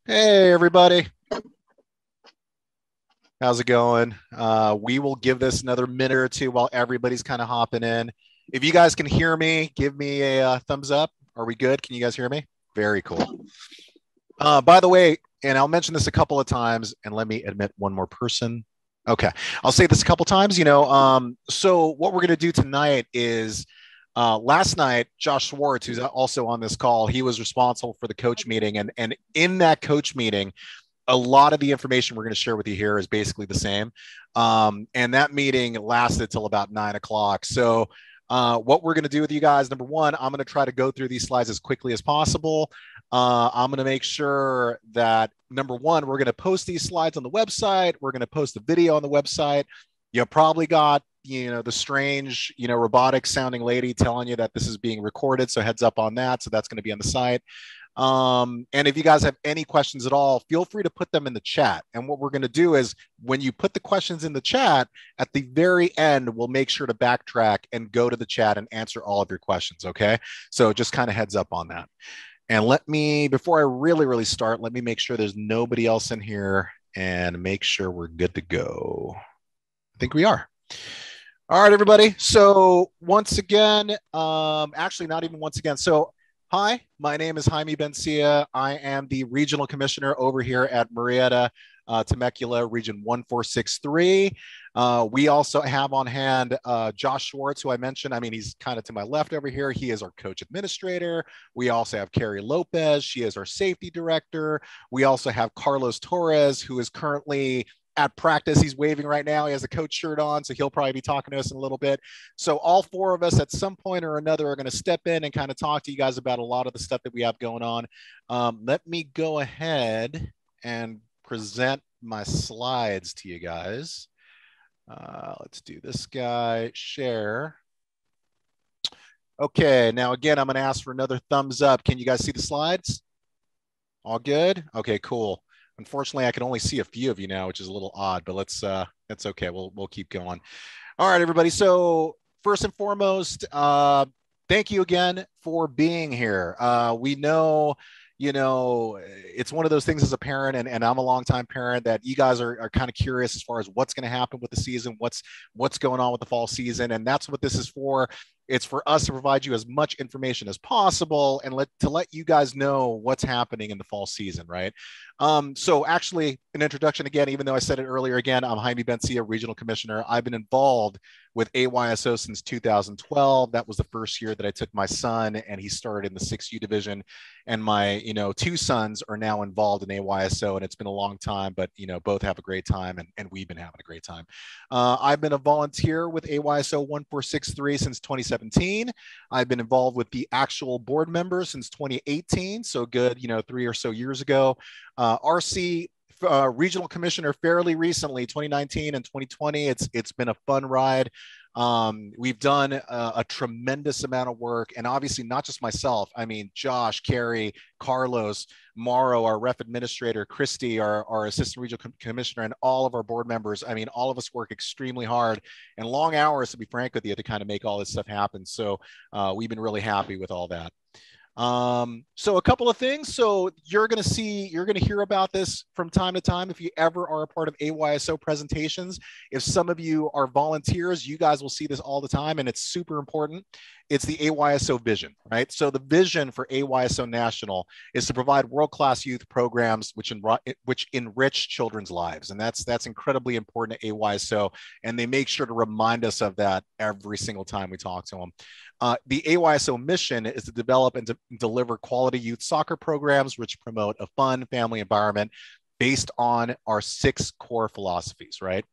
Hey, everybody. How's it going? We will give this another minute or two while everybody's kind of hopping in. If you guys can hear me, give me a thumbs up. Are we good? Can you guys hear me? Very cool. By the way, and I'll mention this a couple of times, and let me admit one more person. Okay, I'll say this a couple times. So what we're going to do tonight is last night, Josh Schwartz, who's also on this call, he was responsible for the coach meeting, and in that coach meeting, a lot of the information we're going to share with you here is basically the same. And that meeting lasted till about 9 o'clock. So, what we're going to do with you guys, number one, I'm going to try to go through these slides as quickly as possible. I'm going to make sure that number one, we're going to post these slides on the website. We're going to post a video on the website. You probably got the strange robotic sounding lady telling you that this is being recorded, so heads up on that. So that's going to be on the site. And if you guys have any questions at all, feel free to put them in the chat. And what we're going to do is when you put the questions in the chat, at the very end, we'll make sure to backtrack and go to the chat and answer all of your questions. Okay. So just kind of heads up on that. And before I really start, let me make sure there's nobody else in here and make sure we're good to go. I think we are. All right, everybody. So once again, actually not even once again. So hi, my name is Jaime Bencia. I am the regional commissioner over here at Murrieta, Temecula, region 1463. We also have on hand Josh Schwartz, who I mentioned. I mean, he's kind of to my left over here. He is our coach administrator. We also have Carrie Lopez. She is our safety director. We also have Carlos Torres, who is currently at practice. He's waving right now. He has a coach shirt on, so he'll probably be talking to us in a little bit. So all four of us at some point or another are going to step in and kind of talk to you guys about a lot of the stuff that we have going on. Let me go ahead and present my slides to you guys. Let's do this guy, share. Okay, now again, I'm going to ask for another thumbs up. Can you guys see the slides? All good? Okay, cool. Unfortunately, I can only see a few of you now, which is a little odd, but that's okay. We'll keep going. All right, everybody. So first and foremost, thank you again for being here. We know, it's one of those things as a parent, and I'm a longtime parent, that you guys are kind of curious as far as what's going to happen with the season, what's going on with the fall season, and that's what this is for. It's for us to provide you as much information as possible and let you guys know what's happening in the fall season, right? So actually, an introduction again, even though I said it earlier again, I'm Jaime Bencia, Regional Commissioner. I've been involved with AYSO since 2012. That was the first year that I took my son, and he started in the 6U division. And my, two sons are now involved in AYSO, and it's been a long time, but, both have a great time, and we've been having a great time. I've been a volunteer with AYSO 1463 since 2017. I've been involved with the actual board members since 2018. So good, 3 or so years ago. RC regional commissioner fairly recently, 2019 and 2020. It's been a fun ride. We've done a tremendous amount of work, and obviously not just myself. I mean, Josh, Carrie, Carlos, Mauro, our ref administrator, Christy, our assistant regional commissioner, and all of our board members. I mean, all of us work extremely hard and long hours, to be frank with you, to kind of make all this stuff happen. So we've been really happy with all that. So a couple of things. So you're going to hear about this from time to time. If you ever are a part of AYSO presentations, if some of you are volunteers, you guys will see this all the time, and it's super important. It's the AYSO vision, right? So the vision for AYSO National is to provide world-class youth programs which enrich children's lives. And that's incredibly important to AYSO. And they make sure to remind us of that every single time we talk to them. The AYSO mission is to develop and to deliver quality youth soccer programs which promote a fun family environment based on our 6 core philosophies, right?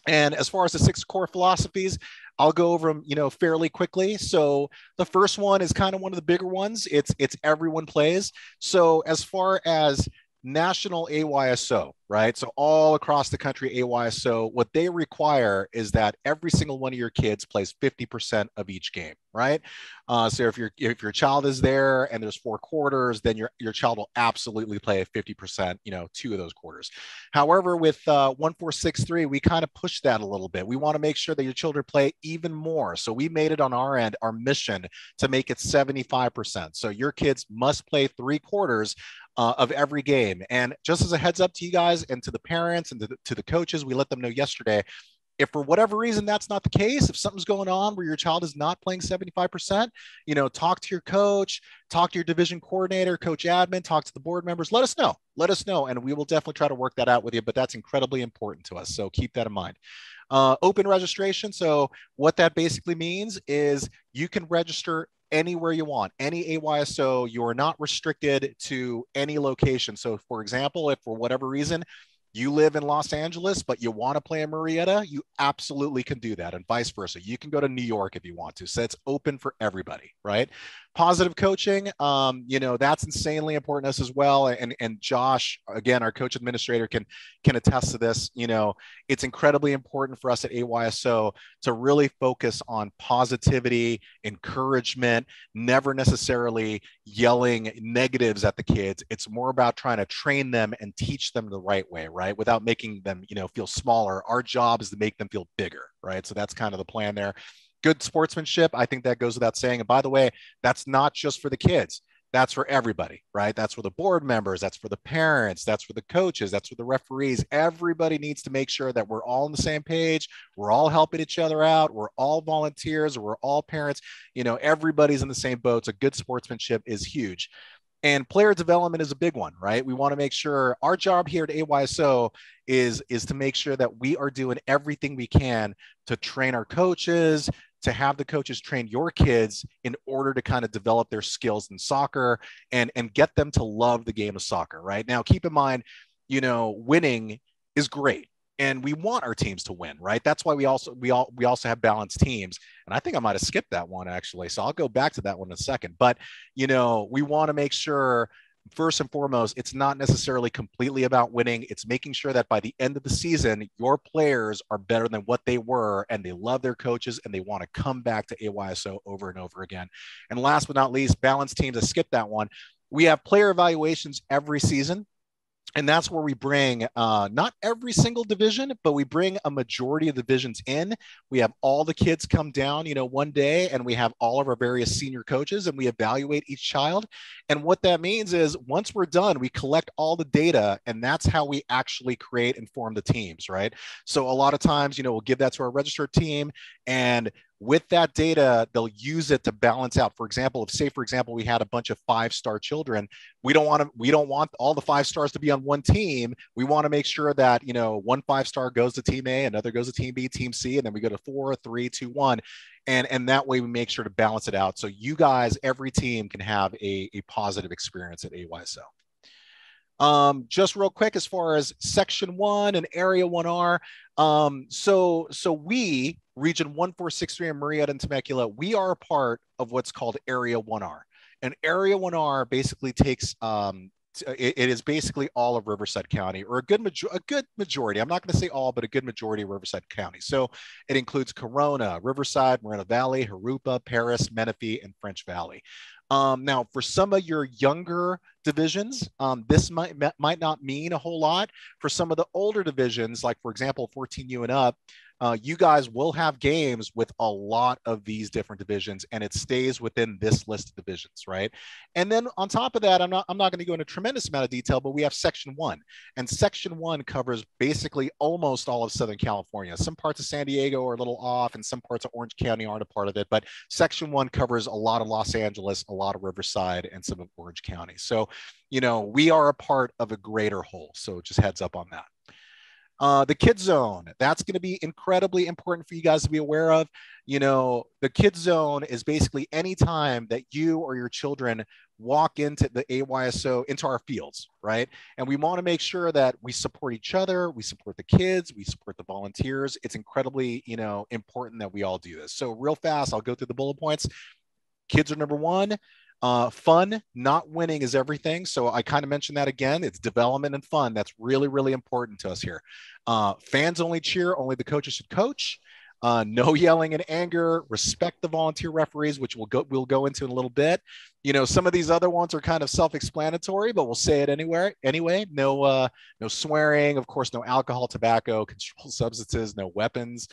And as far as the 6 core philosophies, I'll go over them, fairly quickly. So the first one is kind of one of the bigger ones. It's everyone plays. So as far as national AYSO, right? So all across the country, AYSO, what they require is that every single one of your kids plays 50% of each game, right? So if your child is there and there's 4 quarters, then your child will absolutely play 50%, 2 of those quarters. However, with 1463, we kind of push that a little bit. We want to make sure that your children play even more. So we made it on our end, our mission to make it 75%. So your kids must play 3 quarters of every game. And just as a heads up to you guys and to the parents and to the coaches, we let them know yesterday, if for whatever reason that's not the case, if something's going on where your child is not playing 75%, talk to your coach, talk to your division coordinator, coach admin, talk to the board members, let us know, and we will definitely try to work that out with you. But that's incredibly important to us, so keep that in mind. Open registration. So what that basically means is you can register anywhere you want, any AYSO. You are not restricted to any location. So for example, if for whatever reason you live in Los Angeles, but you want to play in Marietta, you absolutely can do that, and vice versa. You can go to New York if you want to. So it's open for everybody, right? Positive coaching, that's insanely important to us as well. And Josh, again, our coach administrator, can attest to this. It's incredibly important for us at AYSO to really focus on positivity, encouragement, never necessarily yelling negatives at the kids. It's more about trying to train them and teach them the right way, right? Without making them, feel smaller. Our job is to make them feel bigger, right? So that's kind of the plan there. Good sportsmanship, I think that goes without saying. And by the way, that's not just for the kids. That's for everybody, right? That's for the board members. That's for the parents. That's for the coaches. That's for the referees. Everybody needs to make sure that we're all on the same page. We're all helping each other out. We're all volunteers. We're all parents. Everybody's in the same boat. So good sportsmanship is huge. And player development is a big one, right? We want to make sure our job here at AYSO is to make sure that we are doing everything we can to train our coaches, to have the coaches train your kids in order to kind of develop their skills in soccer and get them to love the game of soccer, right? Now, keep in mind, winning is great. And we want our teams to win, right? That's why we also have balanced teams. And I think I might have skipped that one, actually. So I'll go back to that one in a second. But, we want to make sure, first and foremost, it's not necessarily completely about winning. It's making sure that by the end of the season, your players are better than what they were, and they love their coaches, and they want to come back to AYSO over and over again. And last but not least, balanced teams. I skipped that one. We have player evaluations every season. And that's where we bring not every single division, but we bring a majority of divisions in. We have all the kids come down, one day, and we have all of our various senior coaches, and we evaluate each child. And what that means is once we're done, we collect all the data, and that's how we actually create and form the teams, right? So a lot of times, we'll give that to our registered team, and with that data, they'll use it to balance out. For example, we had a bunch of 5-star children. We don't want all the 5 stars to be on one team. We want to make sure that, one 5-star goes to team A, another goes to team B, team C, and then we go to 4, 3, 2, 1. And that way we make sure to balance it out. So you guys, every team can have a positive experience at AYSO. Just real quick, as far as Section 1 and Area 1R, so we, Region 1463 in Marietta and Temecula, we are a part of what's called Area 1R. And Area 1R basically takes, it is basically all of Riverside County, or a good majority. I'm not going to say all, but a good majority of Riverside County. So it includes Corona, Riverside, Moreno Valley, Jurupa, Paris, Menifee, and French Valley. Now, for some of your younger divisions, this might not mean a whole lot. For some of the older divisions, like, for example, 14U and up, you guys will have games with a lot of these different divisions, and it stays within this list of divisions, right? And then on top of that, I'm not going to go into a tremendous amount of detail, but we have Section 1. And Section 1 covers basically almost all of Southern California. Some parts of San Diego are a little off, and some parts of Orange County aren't a part of it. But Section 1 covers a lot of Los Angeles, a lot of Riverside, and some of Orange County. So, we are a part of a greater whole. So just heads up on that. The kid zone, that's going to be incredibly important for you guys to be aware of. The kid zone is basically any time that you or your children walk into the AYSO, into our fields, right? And we want to make sure that we support each other, we support the kids, we support the volunteers. It's incredibly, important that we all do this. So real fast, I'll go through the bullet points. Kids are number one. Fun, not winning is everything. So I kind of mentioned that again. It's development and fun. That's really, really important to us here. Fans only cheer, only the coaches should coach. No yelling and anger. Respect the volunteer referees, which we'll go into in a little bit. You know, some of these other ones are kind of self-explanatory, but we'll say it anywhere anyway. No swearing, of course, no alcohol, tobacco, controlled substances, no weapons.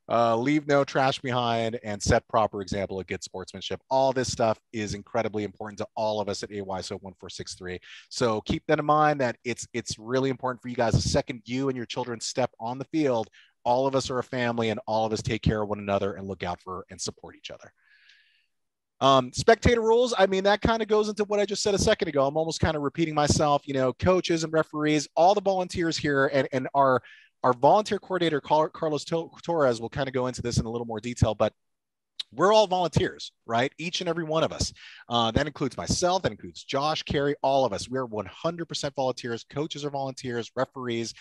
Leave no trash behind, and set proper example of good sportsmanship. All this stuff is incredibly important to all of us at AYSO 1463. So keep that in mind, that it's really important for you guys. The second you and your children step on the field, all of us are a family, and all of us take care of one another and look out for and support each other. Spectator rules, I mean, that kind of goes into what I just said a second ago. I'm almost kind of repeating myself. You know, coaches and referees, all the volunteers here, and our volunteer coordinator, Carlos Torres, will kind of go into this in a little more detail, but we're all volunteers, right? Each and every one of us. That includes myself, that includes Josh, Carrie, all of us. We're 100% volunteers. Coaches are volunteers, referees.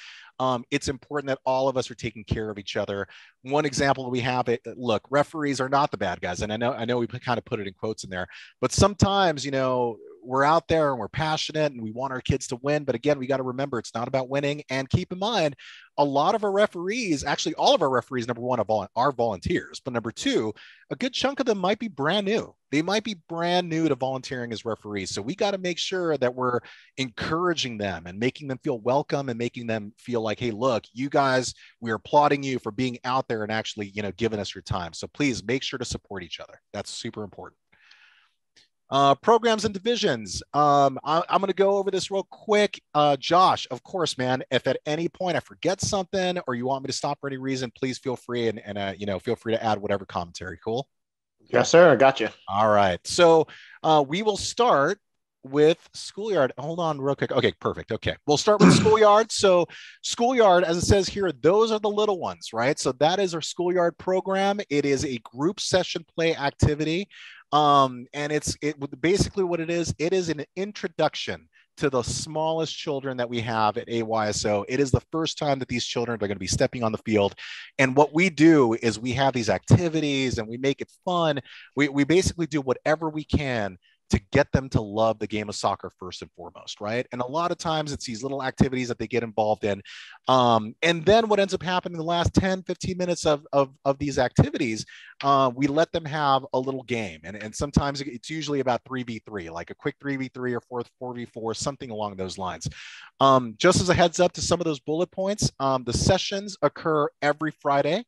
It's important that all of us are taking care of each other. One example we have, look, referees are not the bad guys. And I know we kind of put it in quotes in there, but sometimes, you know, we're out there and we're passionate and we want our kids to win. But again, we got to remember, it's not about winning. And keep in mind, a lot of our referees, actually all of our referees, number one, are volunteers. But number two, a good chunk of them might be brand new. They might be brand new to volunteering as referees. So we got to make sure that we're encouraging them and making them feel welcome and making them feel like, hey, look, you guys, we are applauding you for being out there and actually, you know, giving us your time. So please make sure to support each other. That's super important. Programs and divisions. I'm going to go over this real quick. Josh, of course, man, if at any point I forget something or you want me to stop for any reason, please feel free and you know, feel free to add whatever commentary. Cool. Yes, sir. I got you. All right. So we will start with schoolyard. Hold on real quick. Okay, perfect. Okay. We'll start with schoolyard. So schoolyard, as it says here, those are the little ones, right? So that is our schoolyard program. It is a group session play activity. And it basically what it is an introduction to the smallest children that we have at AYSO. It is the first time that these children are going to be stepping on the field. And what we do is we have these activities and we make it fun. We basically do whatever we can to get them to love the game of soccer first and foremost, right? And a lot of times it's these little activities that they get involved in. And then what ends up happening in the last 10, 15 minutes of these activities, we let them have a little game. And sometimes it's usually about 3v3, like a quick 3v3 or 4v4, something along those lines. Just as a heads up to some of those bullet points, the sessions occur every Friday.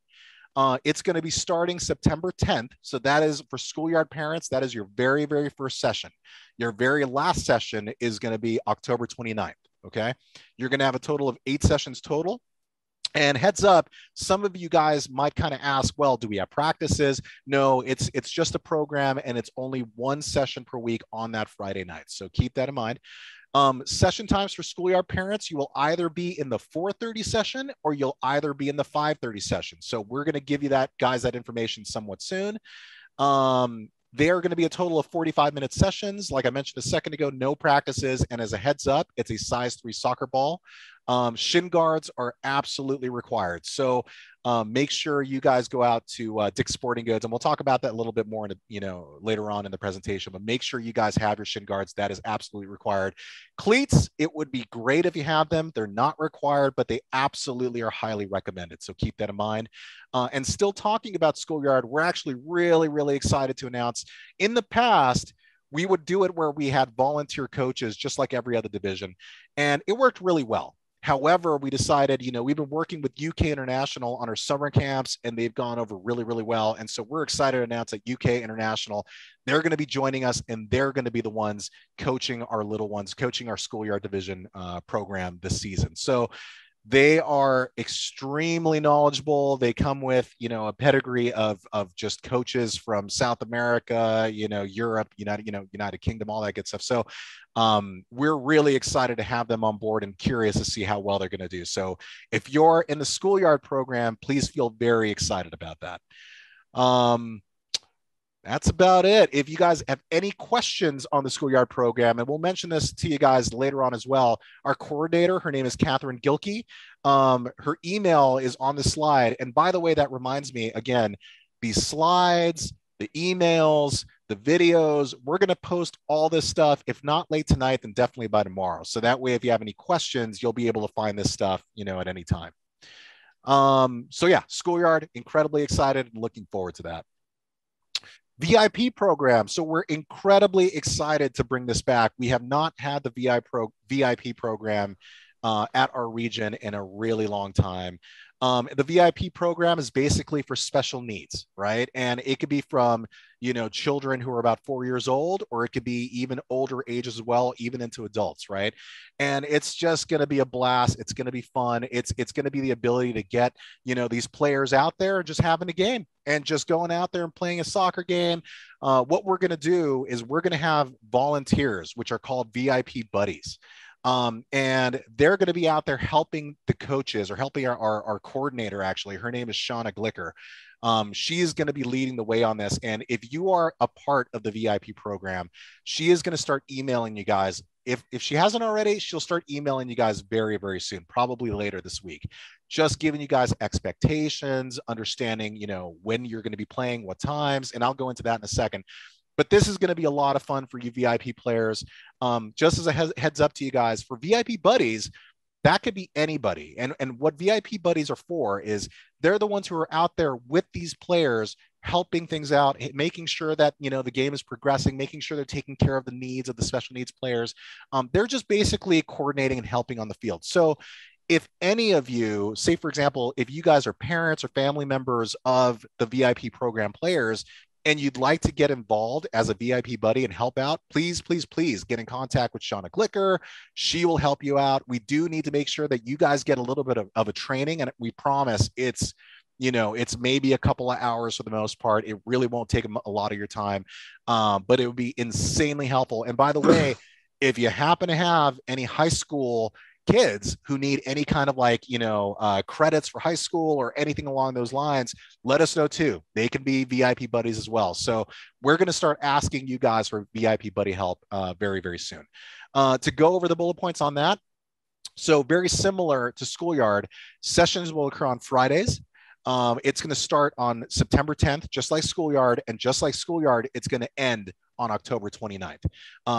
It's going to be starting September 10th. So that is for schoolyard parents. That is your very, very first session. Your very last session is going to be October 29th. Okay. You're going to have a total of 8 sessions total. And heads up, some of you guys might kind of ask, well, do we have practices? No, it's just a program and it's only 1 session per week on that Friday night. So keep that in mind. Session times for schoolyard parents, you will either be in the 4:30 session or you'll either be in the 5:30 session. So we're going to give you that information somewhat soon. They are going to be a total of 45-minute sessions. Like I mentioned a second ago, no practices. And as a heads up, it's a size 3 soccer ball. Shin guards are absolutely required. So make sure you guys go out to Dick's Sporting Goods, and we'll talk about that a little bit more later on in the presentation, but make sure you guys have your shin guards. That is absolutely required. Cleats, it would be great if you have them. They're not required, but they absolutely are highly recommended. So keep that in mind. And still talking about schoolyard, we're actually really, really excited to announce, in the past, we would do it where we had volunteer coaches, just like every other division, and it worked really well. However, we decided, we've been working with UK International on our summer camps, and they've gone over really, really well. And so we're excited to announce that UK International, they're going to be joining us, and they're going to be the ones coaching our little ones, coaching our schoolyard division program this season. So they are extremely knowledgeable. They come with, a pedigree of just coaches from South America, Europe, United Kingdom, all that good stuff. So we're really excited to have them on board and curious to see how well they're going to do. So if you're in the schoolyard program, please feel very excited about that. That's about it. If you guys have any questions on the schoolyard program, and we'll mention this to you guys later on as well, our coordinator, her name is Catherine Gilkey. Her email is on the slide. And by the way, that reminds me, again, these slides, the emails, the videos. We're going to post all this stuff. If not late tonight, then definitely by tomorrow. So that way, if you have any questions, you'll be able to find this stuff, at any time. So yeah, Schoolyard, incredibly excited and looking forward to that. VIP program. So we're incredibly excited to bring this back. We have not had the VIP program at our region in a really long time. The VIP program is basically for special needs, right? And it could be from, children who are about 4 years old, or it could be even older ages as well, even into adults, right? And it's just going to be a blast. It's going to be fun. It's going to be the ability to get, these players out there just having a game and just going out there and playing a soccer game. What we're going to do is we're going to have volunteers, which are called VIP buddies. And they're going to be out there helping the coaches, or helping our coordinator, actually. Her name is Shauna Glicker. She is going to be leading the way on this. And if you are a part of the VIP program, she is going to start emailing you guys. If she hasn't already, she'll start emailing you guys very, very soon, probably later this week, just giving you guys expectations, understanding, when you're going to be playing, what times, and I'll go into that in a second. But this is going to be a lot of fun for you VIP players. Just as a heads up to you guys, for VIP buddies, that could be anybody. And what VIP buddies are for is they're the ones who are out there with these players, helping things out, making sure that, the game is progressing, making sure they're taking care of the needs of the special needs players. They're just basically coordinating and helping on the field. So if any of you, say, for example, if you guys are parents or family members of the VIP program players, and you'd like to get involved as a VIP buddy and help out, please, please, please get in contact with Shauna Glicker. She will help you out. We do need to make sure that you guys get a little bit of a training, and we promise it's maybe a couple of hours for the most part. It really won't take a lot of your time, but it would be insanely helpful. And by the way, if you happen to have any high school kids who need any kind of credits for high school or anything along those lines, let us know too. They can be VIP buddies as well. So we're going to start asking you guys for VIP buddy help very, very soon. To go over the bullet points on that. So very similar to Schoolyard, sessions will occur on Fridays. It's going to start on September 10th, just like Schoolyard, and just like Schoolyard, it's going to end on October 29th.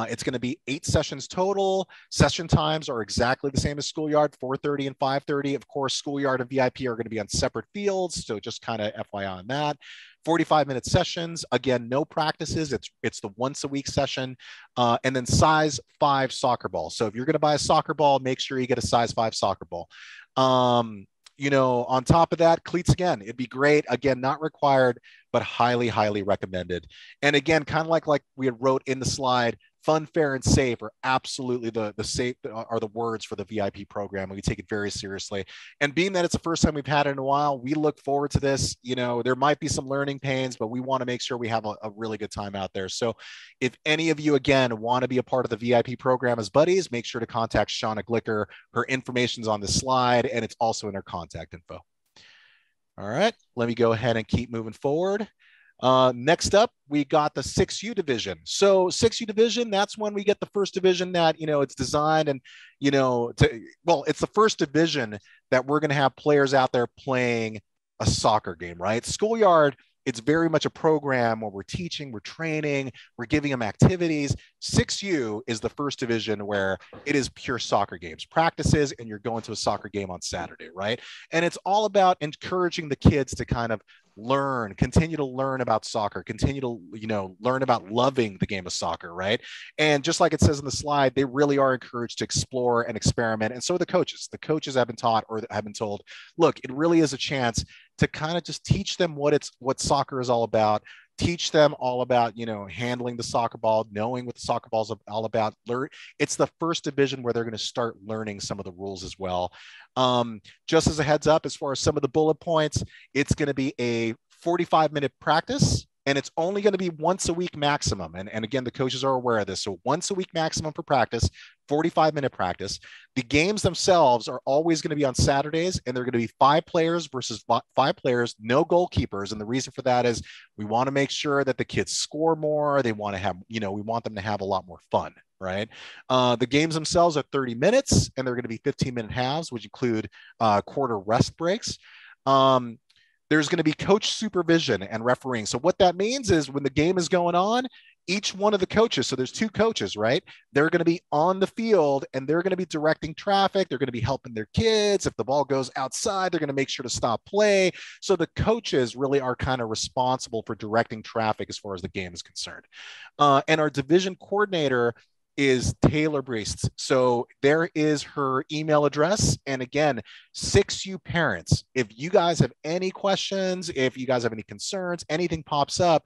It's going to be 8 sessions total. Session times are exactly the same as Schoolyard, 4:30 and 5:30. Of course, Schoolyard and VIP are going to be on separate fields, so just kind of FYI on that. 45-minute sessions. Again, no practices. It's the once a week session. And then size 5 soccer ball. So if you're going to buy a soccer ball, make sure you get a size 5 soccer ball. On top of that, cleats again, it'd be great. Again, not required, but highly, highly recommended. And again, kind of like we had wrote in the slide, fun, fair, and safe are absolutely the safe are the words for the VIP program. And we take it very seriously. And being that it's the first time we've had it in a while, we look forward to this. There might be some learning pains, but we want to make sure we have a really good time out there. So if any of you, again, want to be a part of the VIP program as buddies, make sure to contact Shauna Glicker. Her information's on the slide, and it's also in her contact info. All right, let me go ahead and keep moving forward. Next up, we got the 6U division. So 6U division, that's when we get the first division that, it's designed and, it's the first division that we're going to have players out there playing a soccer game, right? Schoolyard, it's very much a program where we're teaching, we're training, we're giving them activities. 6U is the first division where it is pure soccer games, practices, and you're going to a soccer game on Saturday, right? And it's all about encouraging the kids to kind of continue to learn about soccer, continue to, learn about loving the game of soccer, right? And just like it says in the slide, they really are encouraged to explore and experiment. And so are the coaches. The coaches have been taught or have been told, look, it really is a chance to kind of just teach them what soccer is all about, teach them all about, handling the soccer ball, knowing what the soccer ball is all about. It's the first division where they're going to start learning some of the rules as well. Just as a heads up, as far as some of the bullet points, it's going to be a 45-minute practice, and it's only going to be once a week maximum. And again, the coaches are aware of this. So once a week maximum for practice, 45-minute practice. The games themselves are always going to be on Saturdays, and they're going to be 5 players versus 5 players, no goalkeepers. And the reason for that is we want to make sure that the kids score more. They want to have, we want them to have a lot more fun, right? The games themselves are 30 minutes, and they're going to be 15-minute halves, which include quarter rest breaks. There's going to be coach supervision and refereeing. So what that means is when the game is going on, each one of the coaches, so there's two coaches, right? They're going to be on the field and they're going to be directing traffic. They're going to be helping their kids. If the ball goes outside, they're going to make sure to stop play. So the coaches really are kind of responsible for directing traffic as far as the game is concerned. And our division coordinator is Taylor Breast. So there is her email address. And again, 6U parents, if you guys have any questions, if you guys have any concerns, anything pops up,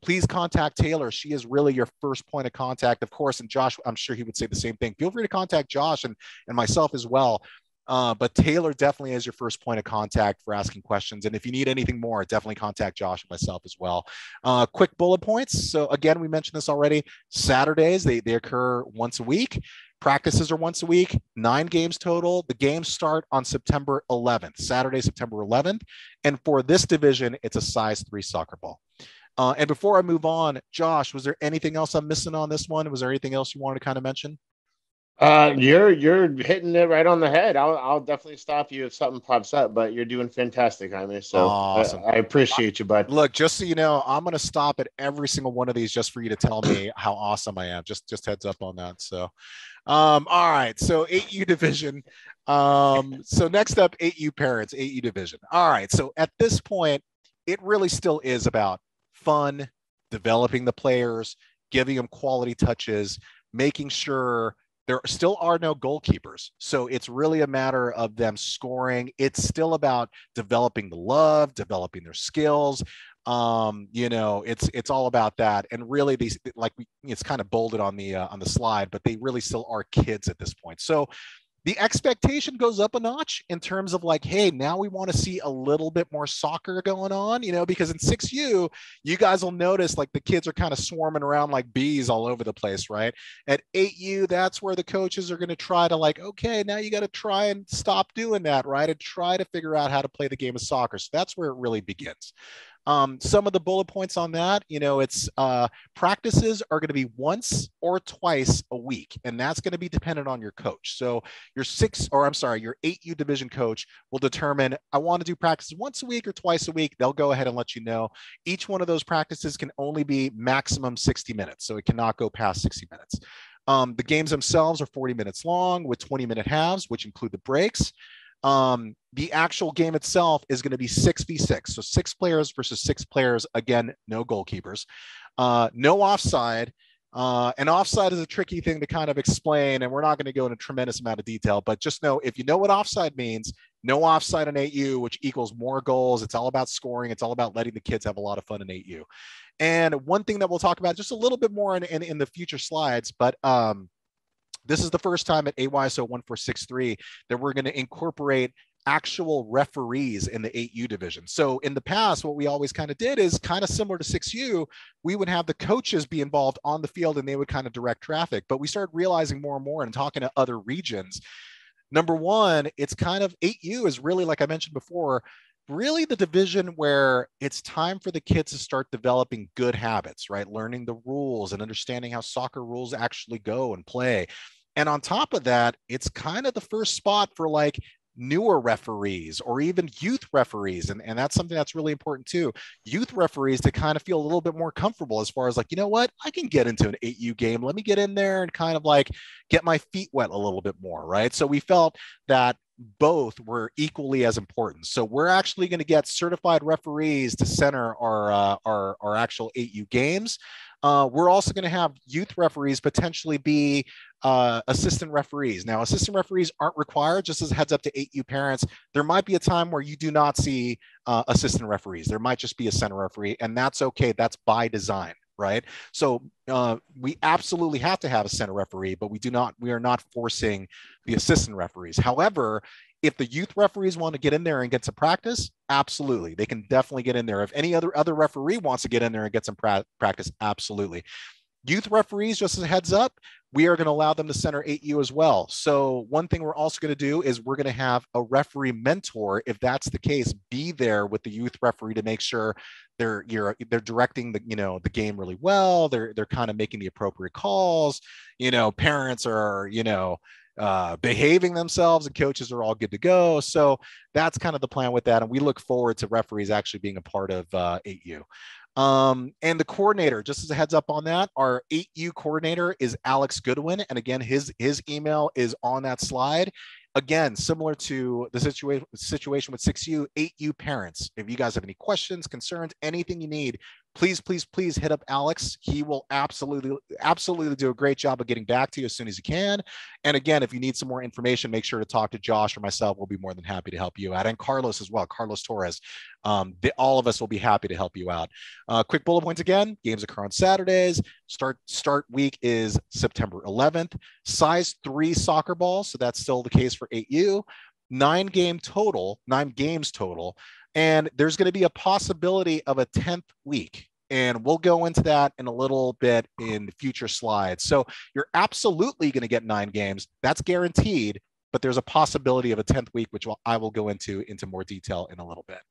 please contact Taylor. She is really your first point of contact, of course. And Josh, I'm sure he would say the same thing. Feel free to contact Josh and myself as well. But Taylor definitely is your first point of contact for asking questions. And if you need anything more, definitely contact Josh and myself as well. Quick bullet points. So again, we mentioned this already. Saturdays, they occur once a week. Practices are once a week, 9 games total. The games start on September 11th, Saturday, September 11th. And for this division, it's a size 3 soccer ball. And before I move on, Josh, was there anything else I'm missing on this one? Was there anything else you wanted to kind of mention? You're hitting it right on the head. I'll definitely stop you if something pops up, but you're doing fantastic, Jaime. So Awesome. I appreciate you, bud. Look, just so you know, I'm going to stop at every single one of these just for you to tell me how awesome I am. Just heads up on that. So, all right. So 8U division. So next up, 8U parents, 8U division. All right. So at this point, it really still is about fun, developing the players, giving them quality touches, making sure there still are no goalkeepers. So it's really a matter of them scoring. It's still about developing the love, developing their skills. It's all about that. And really these, like it's kind of bolded on the slide, but they really still are kids at this point. So the expectation goes up a notch in terms of like, hey, now we want to see a little bit more soccer going on, because in 6U, you guys will notice like the kids are kind of swarming around like bees all over the place, right? At 8U, that's where the coaches are going to try to like, okay, now you got to try and stop doing that, right? And try to figure out how to play the game of soccer. So that's where it really begins. Some of the bullet points on that, it's practices are going to be once or twice a week, and that's going to be dependent on your coach. So your 8U division coach will determine, I want to do practices once a week or twice a week. They'll go ahead and let you know. Each one of those practices can only be maximum 60 minutes. So it cannot go past 60 minutes. The games themselves are 40 minutes long with 20-minute halves, which include the breaks. The actual game itself is going to be 6v6. So 6 players versus 6 players. Again, no goalkeepers, no offside. And offside is a tricky thing to kind of explain, and we're not going to go into a tremendous amount of detail, but just know if you know what offside means, no offside in 8U, which equals more goals. It's all about scoring. It's all about letting the kids have a lot of fun in 8U. And one thing that we'll talk about just a little bit more in the future slides, but this is the first time at AYSO 1463 that we're going to incorporate actual referees in the 8U division. So in the past, what we always kind of did is kind of similar to 6U, we would have the coaches be involved on the field and they would kind of direct traffic. But we started realizing more and more and talking to other regions. Number one, it's kind of 8U is really, like I mentioned before, really the division where it's time for the kids to start developing good habits, right? Learning the rules and understanding how soccer rules actually go and play. And on top of that, it's kind of the first spot for like newer referees or even youth referees. And that's something that's really important too. Youth referees to kind of feel a little bit more comfortable as far as like, you know what, I can get into an 8U game. Let me get in there and kind of like get my feet wet a little bit more, right? So we felt that both were equally as important. So we're actually going to get certified referees to center our actual 8U games. We're also going to have youth referees potentially be assistant referees. Now, assistant referees aren't required, just as a heads up to 8U parents. There might be a time where you do not see assistant referees. There might just be a center referee, and that's okay. That's by design, right? So we absolutely have to have a center referee, but we are not forcing the assistant referees. However, if the youth referees want to get in there and get some practice, absolutely. They can definitely get in there. If any other referee wants to get in there and get some practice, absolutely. Youth referees, just as a heads up, we are going to allow them to center 8U as well. So one thing we're also going to do is we're going to have a referee mentor, if that's the case, be there with the youth referee to make sure they're directing the game really well. They're kind of making the appropriate calls. Parents are behaving themselves, and coaches are all good to go. So that's kind of the plan with that. And we look forward to referees actually being a part of 8U. And the coordinator, just as a heads up on that, our 8U coordinator is Alex Goodwin. And again, his email is on that slide. Again, similar to the situation with 6U, 8U parents. If you guys have any questions, concerns, anything you need, please hit up Alex. He will absolutely do a great job of getting back to you as soon as he can. And again, if you need some more information, make sure to talk to Josh or myself. We'll be more than happy to help you out. And Carlos as well, Carlos Torres. All of us will be happy to help you out. Quick bullet points again. Games occur on Saturdays. Start week is September 11th. Size 3 soccer balls. So that's still the case for 8U. 9 games total. And there's going to be a possibility of a 10th week. And we'll go into that in a little bit in future slides. So you're absolutely going to get 9 games. That's guaranteed. But there's a possibility of a 10th week, which I will go into more detail in a little bit.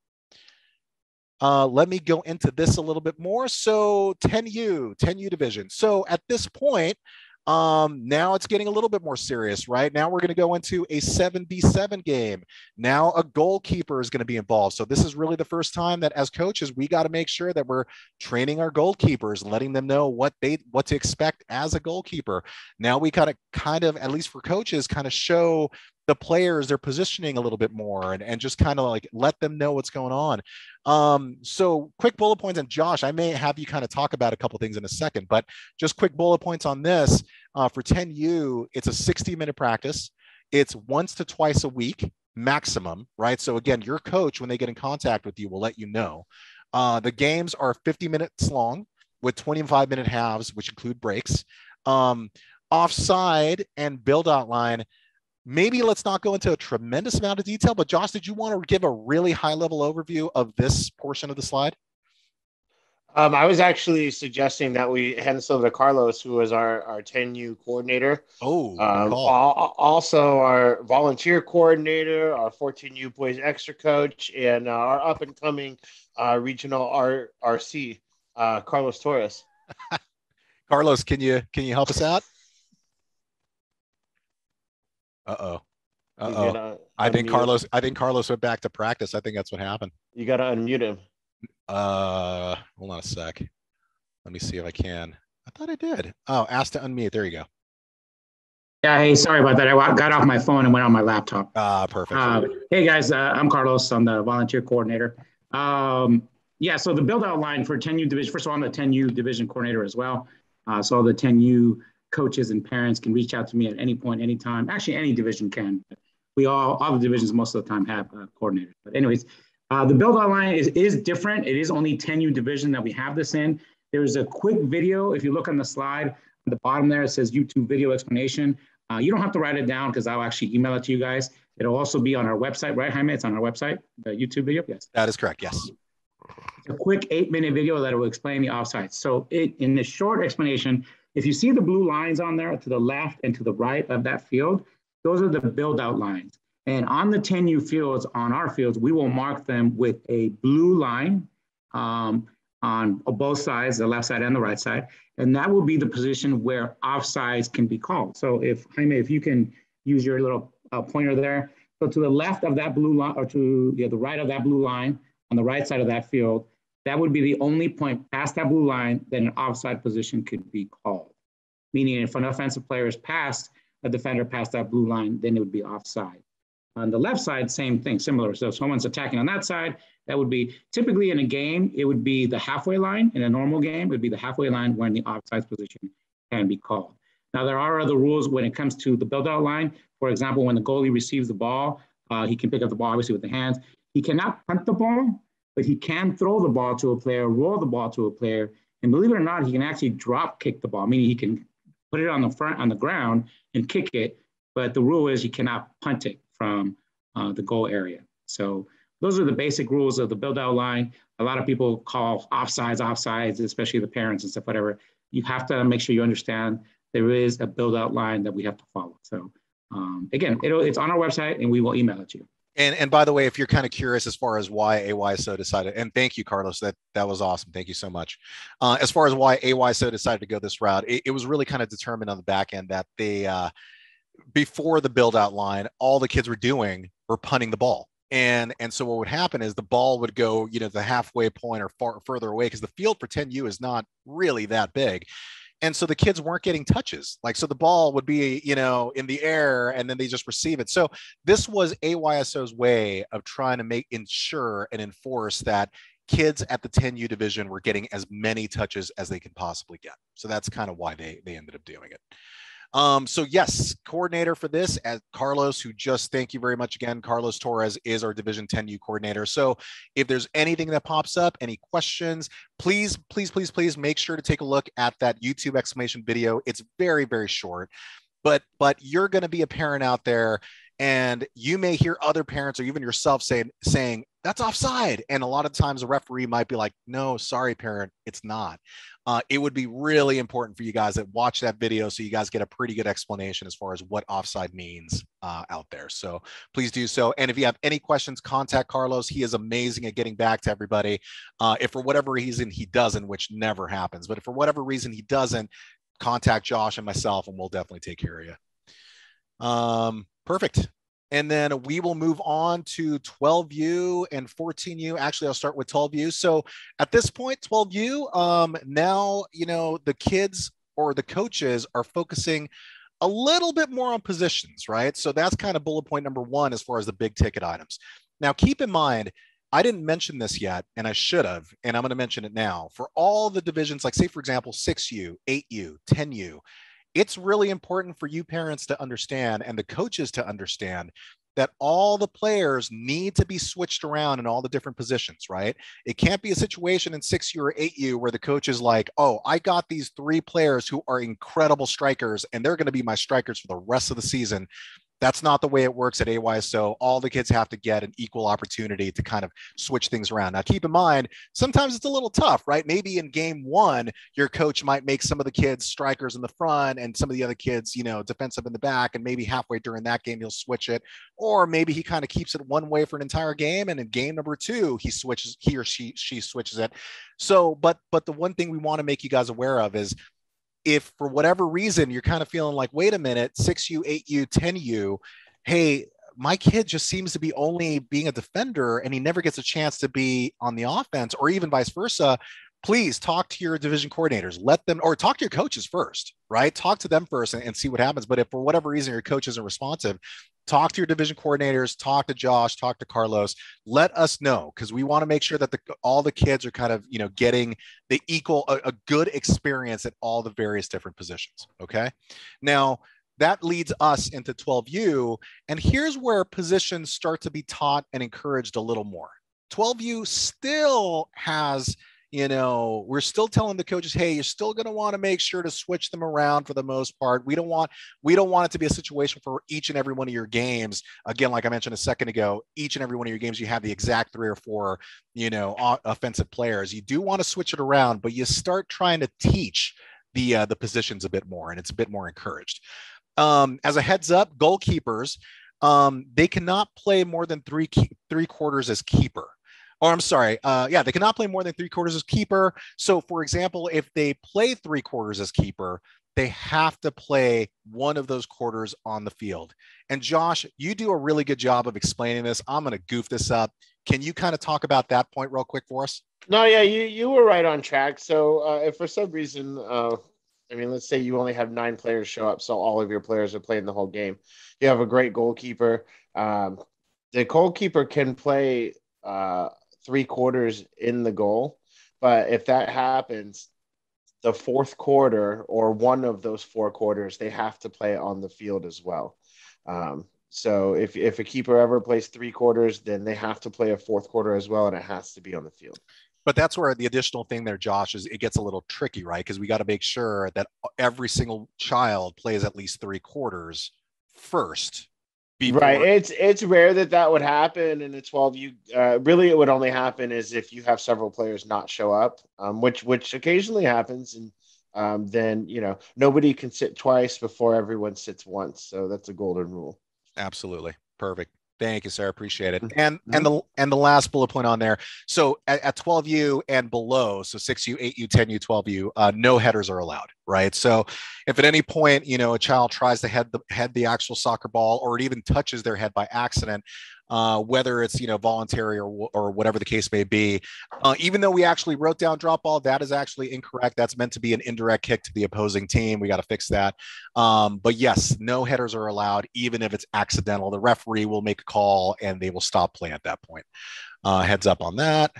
Let me go into this a little bit more. So 10U division. So at this point, now it's getting a little bit more serious, right? Now we're going to go into a 7v7 game. Now a goalkeeper is going to be involved. So this is really the first time that as coaches, we got to make sure that we're training our goalkeepers, letting them know what to expect as a goalkeeper. Now we kind of, at least for coaches, kind of show the players their positioning a little bit more and just kind of like let them know what's going on. So quick bullet points, and Josh, I may have you kind of talk about a couple things in a second, but just quick bullet points on this. For 10U, it's a 60-minute practice. It's once to twice a week maximum, right? So again, your coach, when they get in contact with you, will let you know. The games are 50 minutes long with 25-minute halves, which include breaks. Offside and build outline. Maybe let's not go into a tremendous amount of detail, but Josh, did you want to give a really high-level overview of this portion of the slide? I was actually suggesting that we hand this over to Carlos, who is our 10U coordinator. Oh, also our volunteer coordinator, our 14U boys extra coach, and our up-and-coming regional RC, Carlos Torres. Carlos, can you help us out? I think Carlos went back to practice. I think that's what happened. You got to unmute him. Hold on a sec. Let me see if I can. I thought I did. Oh, ask to unmute. There you go. Yeah, hey, sorry about that. I got off my phone and went on my laptop. Perfect. Hey guys, I'm Carlos. I'm the volunteer coordinator. Yeah, so the build outline for 10U division. First of all, I'm the 10U division coordinator as well. So all the 10U coaches and parents can reach out to me at any point, anytime. Actually, any division can. All the divisions most of the time have coordinators. But anyways, the build outline is different. It is only 10U division that we have this in. There's a quick video. If you look on the slide, at the bottom there, it says YouTube video explanation. You don't have to write it down because I'll actually email it to you guys. It'll also be on our website, right, Jaime? It's on our website, the YouTube video? Yes. That is correct, yes. It's a quick 8-minute video that will explain the offsides. So in the short explanation, if you see the blue lines on there to the left and to the right of that field, those are the build out lines. And on the 10U fields, on our fields, we will mark them with a blue line on both sides, the left side and the right side. And that will be the position where offsides can be called. So Jaime, if you can use your little pointer there. So to the left of that blue line, or to the right of that blue line, on the right side of that field, that would be the only point past that blue line that an offside position could be called. Meaning if an offensive player is past a defender past that blue line, then it would be offside. On the left side, same thing, similar. So if someone's attacking on that side, that would be typically in a game, it would be the halfway line. In a normal game, it would be the halfway line when the offside position can be called. Now, there are other rules when it comes to the build-out line. For example, when the goalie receives the ball, he can pick up the ball, obviously, with the hands. He cannot punt the ball, but he can throw the ball to a player, roll the ball to a player, and believe it or not, he can actually drop kick the ball, meaning he can put it on the ground and kick it, but the rule is he cannot punt it from the goal area. So those are the basic rules of the build-out line. A lot of people call offsides, especially the parents and stuff, whatever. You have to make sure you understand there is a build-out line that we have to follow. So again, it's on our website and we will email it to you. And by the way, if you're kind of curious as far as why AYSO decided, and thank you, Carlos, that was awesome. Thank you so much. As far as why AYSO decided to go this route, it was really kind of determined on the back end that they, before the build out line, all the kids were doing were punting the ball. And so what would happen is the ball would go, the halfway point or further away, because the field for 10U is not really that big. And so the kids weren't getting touches. So the ball would be, in the air, and then they just receive it. So this was AYSO's way of trying to ensure and enforce that kids at the 10U division were getting as many touches as they could possibly get. So that's kind of why they ended up doing it. So yes, coordinator for this, as Carlos, who thank you very much again. Carlos Torres is our Division 10U coordinator. So if there's anything that pops up, any questions, please make sure to take a look at that YouTube explanation video. It's very, very short, but you're going to be a parent out there, and you may hear other parents or even yourself saying that's offside. And a lot of times a referee might be like, no, sorry, parent, it's not. It would be really important for you guys that watch that video so you guys get a pretty good explanation as far as what offside means out there. So please do so. And if you have any questions, contact Carlos. He is amazing at getting back to everybody. If for whatever reason he doesn't, which never happens, but if for whatever reason he doesn't, contact Josh and myself, and we'll definitely take care of you. Perfect. And then we will move on to 12U and 14U. Actually, I'll start with 12U. So at this point, 12U, now, the kids or the coaches are focusing a little bit more on positions, right? So that's kind of bullet point number one as far as the big ticket items. Now, keep in mind, I didn't mention this yet, and I should have, and I'm going to mention it now. For all the divisions, like say, for example, 6U, 8U, 10U, it's really important for you parents to understand and the coaches to understand that all the players need to be switched around in all the different positions, right? It can't be a situation in 6U or 8U where the coach is like, oh, I got these 3 players who are incredible strikers, and they're going to be my strikers for the rest of the season. That's not the way it works at AYSO. All the kids have to get an equal opportunity to kind of switch things around. Now, keep in mind, sometimes it's a little tough, right? Maybe in game 1, your coach might make some of the kids strikers in the front and some of the other kids, defensive in the back. And maybe halfway during that game, he'll switch it. Or maybe he kind of keeps it one way for an entire game. And in game number 2, he or she switches it. So, but the one thing we want to make you guys aware of is, if for whatever reason you're kind of feeling like, wait a minute, 6U, 8U, 10U, hey, my kid just seems to be only being a defender and he never gets a chance to be on the offense, or even vice versa, please talk to your division coordinators, or talk to your coaches first, right? Talk to them first and see what happens. But if for whatever reason your coach isn't responsive, talk to your division coordinators, talk to Josh, talk to Carlos, let us know, because we want to make sure that all the kids are kind of, getting the a good experience at all the various different positions. Okay. Now that leads us into 12U. And here's where positions start to be taught and encouraged a little more. 12U still has, we're still telling the coaches, hey, you're still going to want to make sure to switch them around for the most part. We don't want it to be a situation for each and every one of your games. Again, like I mentioned a second ago, each and every one of your games, you have the exact 3 or 4, offensive players. You do want to switch it around, but you start trying to teach the positions a bit more, and it's a bit more encouraged. As a heads up, goalkeepers, they cannot play more than three quarters as keeper. Or I'm sorry, they cannot play more than 3 quarters as keeper. So, for example, if they play 3 quarters as keeper, they have to play one of those quarters on the field. And Josh, you do a really good job of explaining this. I'm going to goof this up. Can you kind of talk about that point real quick for us? No, yeah, you were right on track. So if for some reason, let's say you only have 9 players show up, so all of your players are playing the whole game. You have a great goalkeeper. The goalkeeper can play 3 quarters in the goal, but if that happens, the 4th quarter or one of those 4 quarters, they have to play on the field as well. So if a keeper ever plays 3 quarters, then they have to play a 4th quarter as well, and it has to be on the field. But that's where the additional thing there, Josh, is it gets a little tricky, right? Because we got to make sure that every single child plays at least 3 quarters first. Right. It's rare that would happen in a 12U. Really, it would only happen is if you have several players not show up, which occasionally happens. And then, nobody can sit twice before everyone sits once. So that's a golden rule. Absolutely. Perfect. Thank you, sir. Appreciate it. And the last bullet point on there. So at 12U and below, so 6U, 8U, 10U, 12U, no headers are allowed, right? So if at any point, a child tries to head the actual soccer ball, or it even touches their head by accident, whether it's voluntary or whatever the case may be, even though we actually wrote down drop ball, that is actually incorrect. That's meant to be an indirect kick to the opposing team. We got to fix that. But yes, no headers are allowed, even if it's accidental. The referee will make a call and they will stop play at that point. Heads up on that.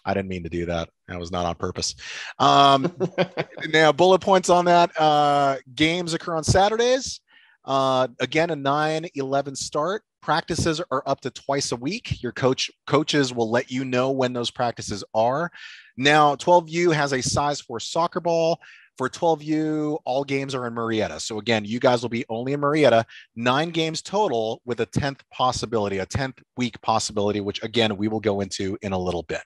I didn't mean to do that. That was not on purpose. Now, bullet points on that. Games occur on Saturdays. Again, a 9-11 start. Practices are up to twice a week. Your coaches will let you know when those practices are. Now, 12U has a size 4 soccer ball. For 12U, all games are in Murrieta. So again, you guys will be only in Murrieta. 9 games total with a 10th possibility, a 10th week possibility, which again, we will go into in a little bit.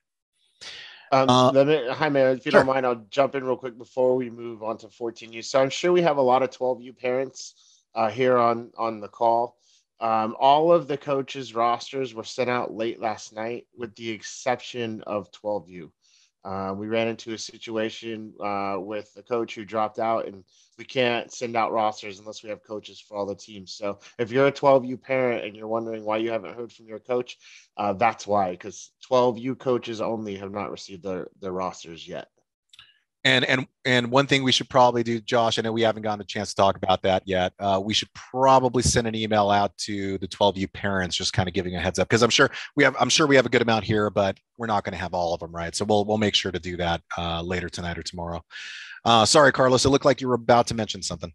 Jaime, if you don't mind, I'll jump in real quick before we move on to 14U. So I'm sure we have a lot of 12U parents here on the call. All of the coaches' rosters were sent out late last night, with the exception of 12U. We ran into a situation with a coach who dropped out, and we can't send out rosters unless we have coaches for all the teams. So if you're a 12U parent and you're wondering why you haven't heard from your coach, that's why, because 12U coaches only have not received their rosters yet. And one thing we should probably do, Josh, I know we haven't gotten a chance to talk about that yet. We should probably send an email out to the 12U parents, just kind of giving a heads up, because I'm sure we have a good amount here, but we're not going to have all of them, right? So we'll make sure to do that later tonight or tomorrow. Sorry, Carlos, it looked like you were about to mention something.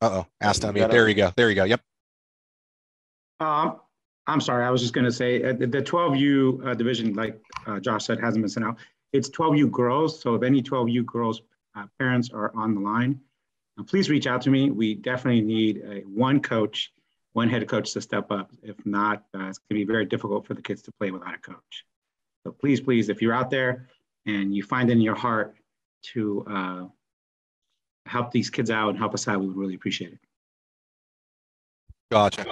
Asked unmute. There you go. Yep. I'm sorry. I was just going to say the 12U division, like Josh said, hasn't been sent out. It's 12U girls. So if any 12U girls parents are on the line, please reach out to me. We definitely need one head coach to step up. If not, it's going to be very difficult for the kids to play without a coach. So please, if you're out there and you find it in your heart to help these kids out and help us out, we would really appreciate it. Gotcha.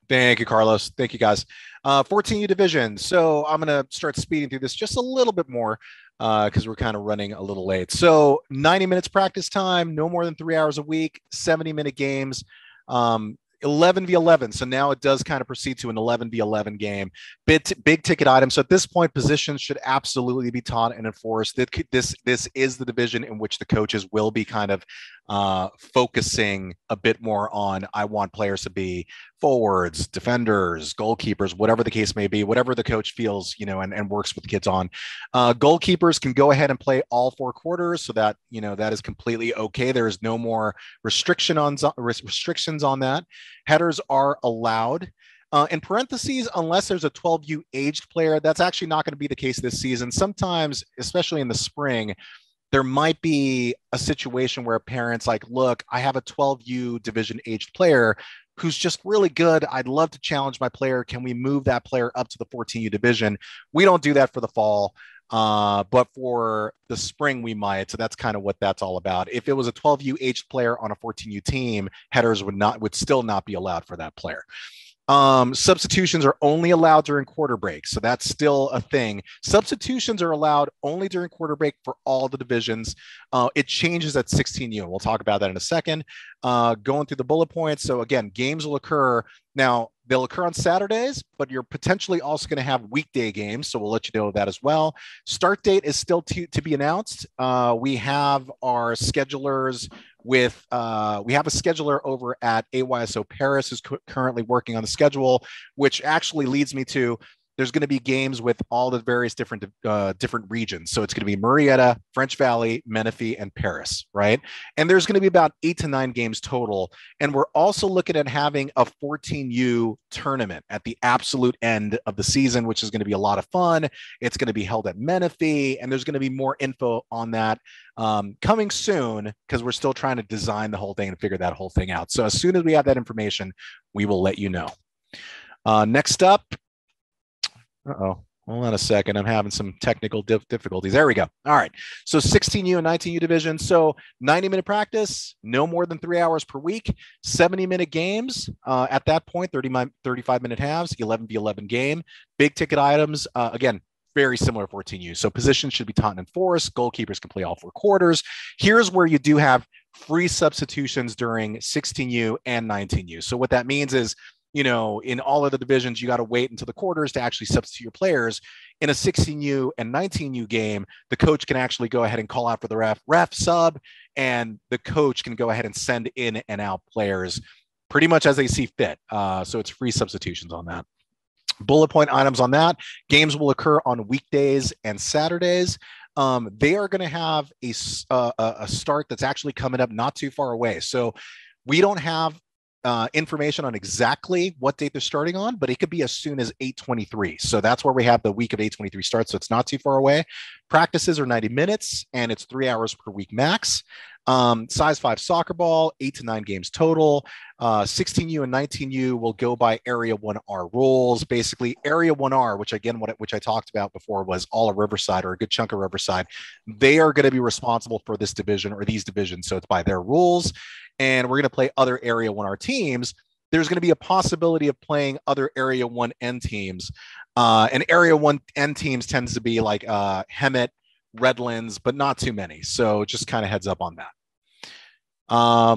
Thank you, Carlos. Thank you, guys. 14U division. So I'm going to start speeding through this just a little bit more because we're kind of running a little late. So 90 minutes practice time, no more than 3 hours a week, 70-minute games, 11v11. So now it does kind of proceed to an 11v11 game. Big ticket items. So at this point, positions should absolutely be taught and enforced. This is the division in which the coaches will be kind of focusing a bit more on, I want players to be forwards, defenders, goalkeepers, whatever the case may be, whatever the coach feels, and works with kids on. Goalkeepers can go ahead and play all 4 quarters, so that, that is completely okay. There is no more restrictions on that. Headers are allowed. In parentheses, unless there's a 12U aged player, that's actually not going to be the case this season. Sometimes, especially in the spring, there might be a situation where parents like, look, I have a 12U division aged player who's just really good. I'd love to challenge my player. Can we move that player up to the 14U division? We don't do that for the fall, but for the spring we might. So that's kind of what that's all about. If it was a 12U aged player on a 14U team, headers would still not be allowed for that player. Substitutions are only allowed during quarter break. So that's still a thing. Substitutions are allowed only during quarter break for all the divisions. It changes at 16U. We'll talk about that in a second. Going through the bullet points. So again, games will occur. Now, they'll occur on Saturdays, but you're potentially also going to have weekday games. So we'll let you know that as well. Start date is still to be announced. We have our schedulers we have a scheduler over at AYSO Paris who's currently working on the schedule, which actually leads me to, there's going to be games with all the various different regions. So it's going to be Murrieta, French Valley, Menifee, and Paris, right? And there's going to be about 8 to 9 games total. And we're also looking at having a 14U tournament at the absolute end of the season, which is going to be a lot of fun. It's going to be held at Menifee, and there's going to be more info on that coming soon, because we're still trying to design the whole thing and figure that whole thing out. So as soon as we have that information, we will let you know. Next up, Hold on a second. I'm having some technical difficulties. There we go. All right. So 16U and 19U division. So 90-minute practice, no more than 3 hours per week, 70-minute games. At that point, 35-minute halves, 11v11 game. Big ticket items. Again, very similar to 14U. So positions should be taught and enforced. Goalkeepers can play all 4 quarters. Here's where you do have free substitutions during 16U and 19U. So what that means is, in all of the divisions, you got to wait until the quarters to actually substitute your players. In a 16U and 19U game, the coach can actually go ahead and call out for the ref sub, and the coach can go ahead and send in and out players pretty much as they see fit. So it's free substitutions on that. Bullet point items on that. Games will occur on weekdays and Saturdays. They are going to have a start that's actually coming up not too far away. So we don't have information on exactly what date they're starting on, but it could be as soon as 8/23. So that's where we have the week of 8/23 starts. So it's not too far away. Practices are 90 minutes and it's 3 hours per week max. Size 5 soccer ball, 8 to 9 games total. 16U and 19U will go by Area 1R rules. Basically, Area 1R, which I talked about before, was all of Riverside, or a good chunk of Riverside. They are going to be responsible for this division or these divisions. So it's by their rules. And we're going to play other Area 1R teams. There's going to be a possibility of playing other Area 1N teams. And Area 1N teams tends to be like Hemet, Redlands, but not too many. So just kind of heads up on that.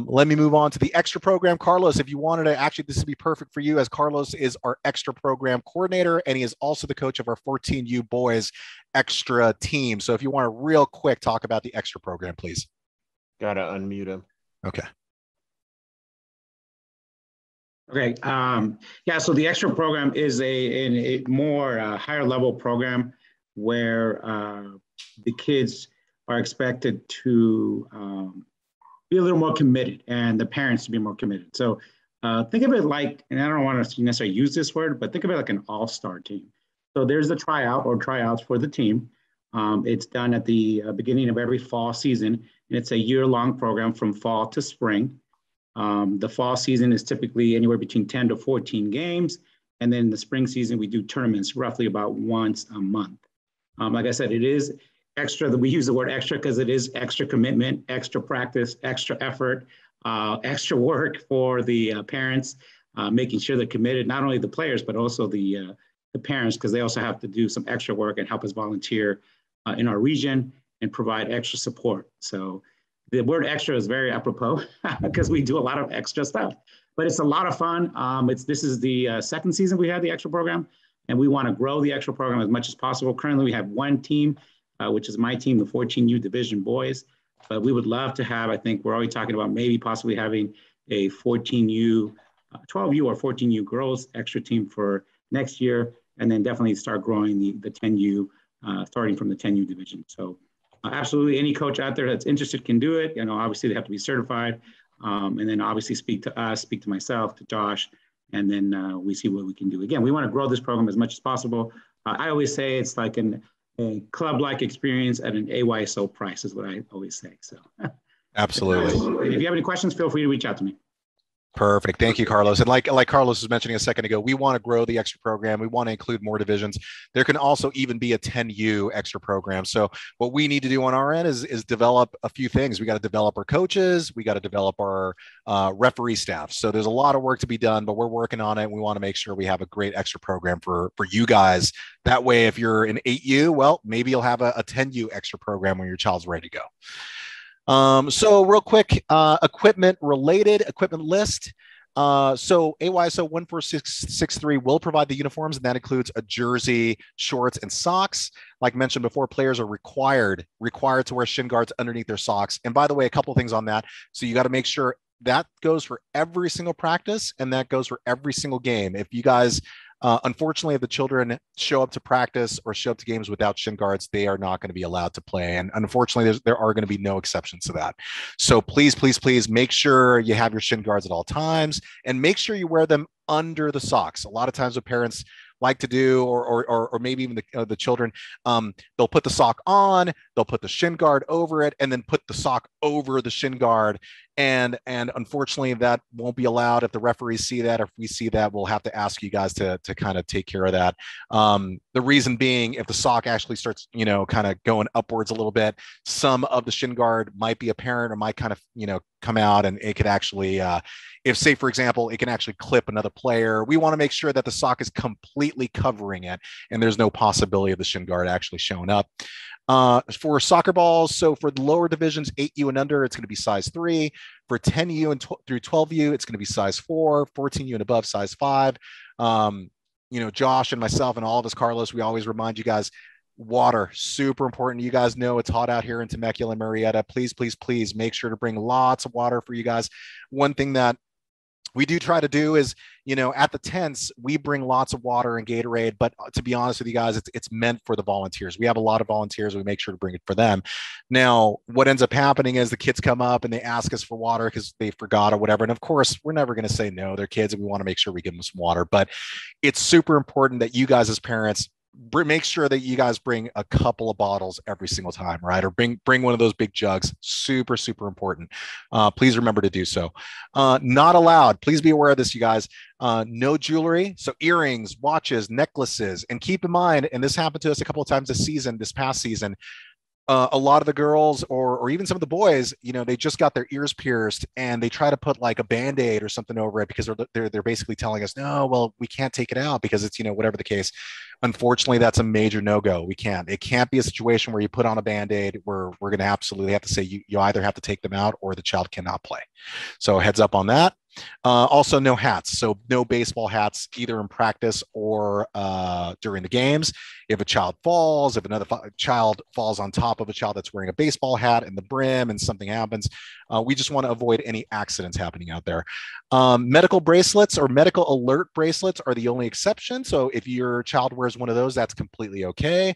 Let me move on to the extra program. Carlos, if you wanted to, actually, this would be perfect for you, as Carlos is our extra program coordinator, and he is also the coach of our 14U boys extra team. So if you want to real quick talk about the extra program, please. Gotta unmute him. Okay. Okay. Yeah. So the extra program is a more higher level program where the kids are expected to be a little more committed, and the parents to be more committed. So think of it like, and I don't want to necessarily use this word, but think of it like an all-star team. So there's the tryout or tryouts for the team. It's done at the beginning of every fall season, and it's a year-long program from fall to spring. The fall season is typically anywhere between 10 to 14 games. And then the spring season, we do tournaments roughly about once a month. Like I said, it is extra. We use the word extra because it is extra commitment, extra practice, extra effort, extra work for the parents, making sure they're committed, not only the players, but also the parents, because they also have to do some extra work and help us volunteer in our region and provide extra support. So the word extra is very apropos because we do a lot of extra stuff, but it's a lot of fun. This is the second season we have the extra program, and we want to grow the extra program as much as possible. Currently, we have one team, which is my team, the 14U Division Boys, but we would love to have, I think we're already talking about maybe possibly having a 14U, 12U or 14U girls extra team for next year, and then definitely start growing the 10U, starting from the 10U division. So absolutely, any coach out there that's interested can do it. Obviously they have to be certified, and then obviously speak to us, speak to myself, to Josh, and then we see what we can do. Again, we want to grow this program as much as possible. I always say it's like a club-like experience at an AYSO price is what I always say. So absolutely. If you have any questions, feel free to reach out to me. Perfect. Thank you, Carlos. And like Carlos was mentioning a second ago, we want to grow the extra program. We want to include more divisions. There can also even be a 10U extra program. So what we need to do on our end is develop a few things. We got to develop our coaches. We got to develop our referee staff. So there's a lot of work to be done, but we're working on it. We want to make sure we have a great extra program for you guys. That way, if you're an 8U, well, maybe you'll have a 10U extra program when your child's ready to go. So real quick, equipment list. So AYSO 14663 will provide the uniforms, and that includes a jersey, shorts, and socks. Like mentioned before, players are required to wear shin guards underneath their socks. And by the way, a couple of things on that. So you got to make sure that goes for every single practice, and that goes for every single game. If you guys, unfortunately, if the children show up to practice or show up to games without shin guards, they are not going to be allowed to play. And unfortunately, there are going to be no exceptions to that. So please, please, please make sure you have your shin guards at all times, and make sure you wear them under the socks. A lot of times what parents like to do, or maybe even the children, they'll put the sock on, they'll put the shin guard over it, and then put the sock over the shin guard. And unfortunately that won't be allowed if the referees see that. If we see that, we'll have to ask you guys to kind of take care of that. The reason being, if the sock actually starts, kind of going upwards a little bit, some of the shin guard might be apparent or might kind of, come out, and it could actually, if say, for example, it can actually clip another player. We want to make sure that the sock is completely covering it and there's no possibility of the shin guard actually showing up. For soccer balls, so for the lower divisions, 8U and under, it's going to be size 3. For 10U and through 12U, it's going to be size 4. 14U and above, size 5. Josh and myself and all of us, Carlos, we always remind you guys, water, super important. You guys know it's hot out here in Temecula and Murrieta. Please, please, please make sure to bring lots of water for you guys. One thing that we do try to do is, at the tents, we bring lots of water and Gatorade, but to be honest with you guys, it's meant for the volunteers. We have a lot of volunteers. We make sure to bring it for them. Now, what ends up happening is the kids come up and they ask us for water because they forgot or whatever. And of course, we're never going to say no. They're kids and we want to make sure we give them some water, but it's super important that you guys as parents make sure that you guys bring a couple of bottles every single time, right? Or bring one of those big jugs. Super, super important. Please remember to do so. Not allowed. Please be aware of this, you guys. No jewelry. So earrings, watches, necklaces. And keep in mind, and this happened to us a couple of times this past season, a lot of the girls or even some of the boys, they just got their ears pierced and they try to put like a Band-Aid or something over it because they're basically telling us, no, well, we can't take it out because it's, whatever the case. Unfortunately, that's a major no-go. It can't be a situation where you put on a Band-Aid where we're going to absolutely have to say you either have to take them out or the child cannot play. So heads up on that. Also, no hats. So no baseball hats, either in practice or during the games. If a child falls, if another child falls on top of a child that's wearing a baseball hat and the brim and something happens, we just want to avoid any accidents happening out there. Medical bracelets or medical alert bracelets are the only exception. So if your child wears one of those, that's completely okay.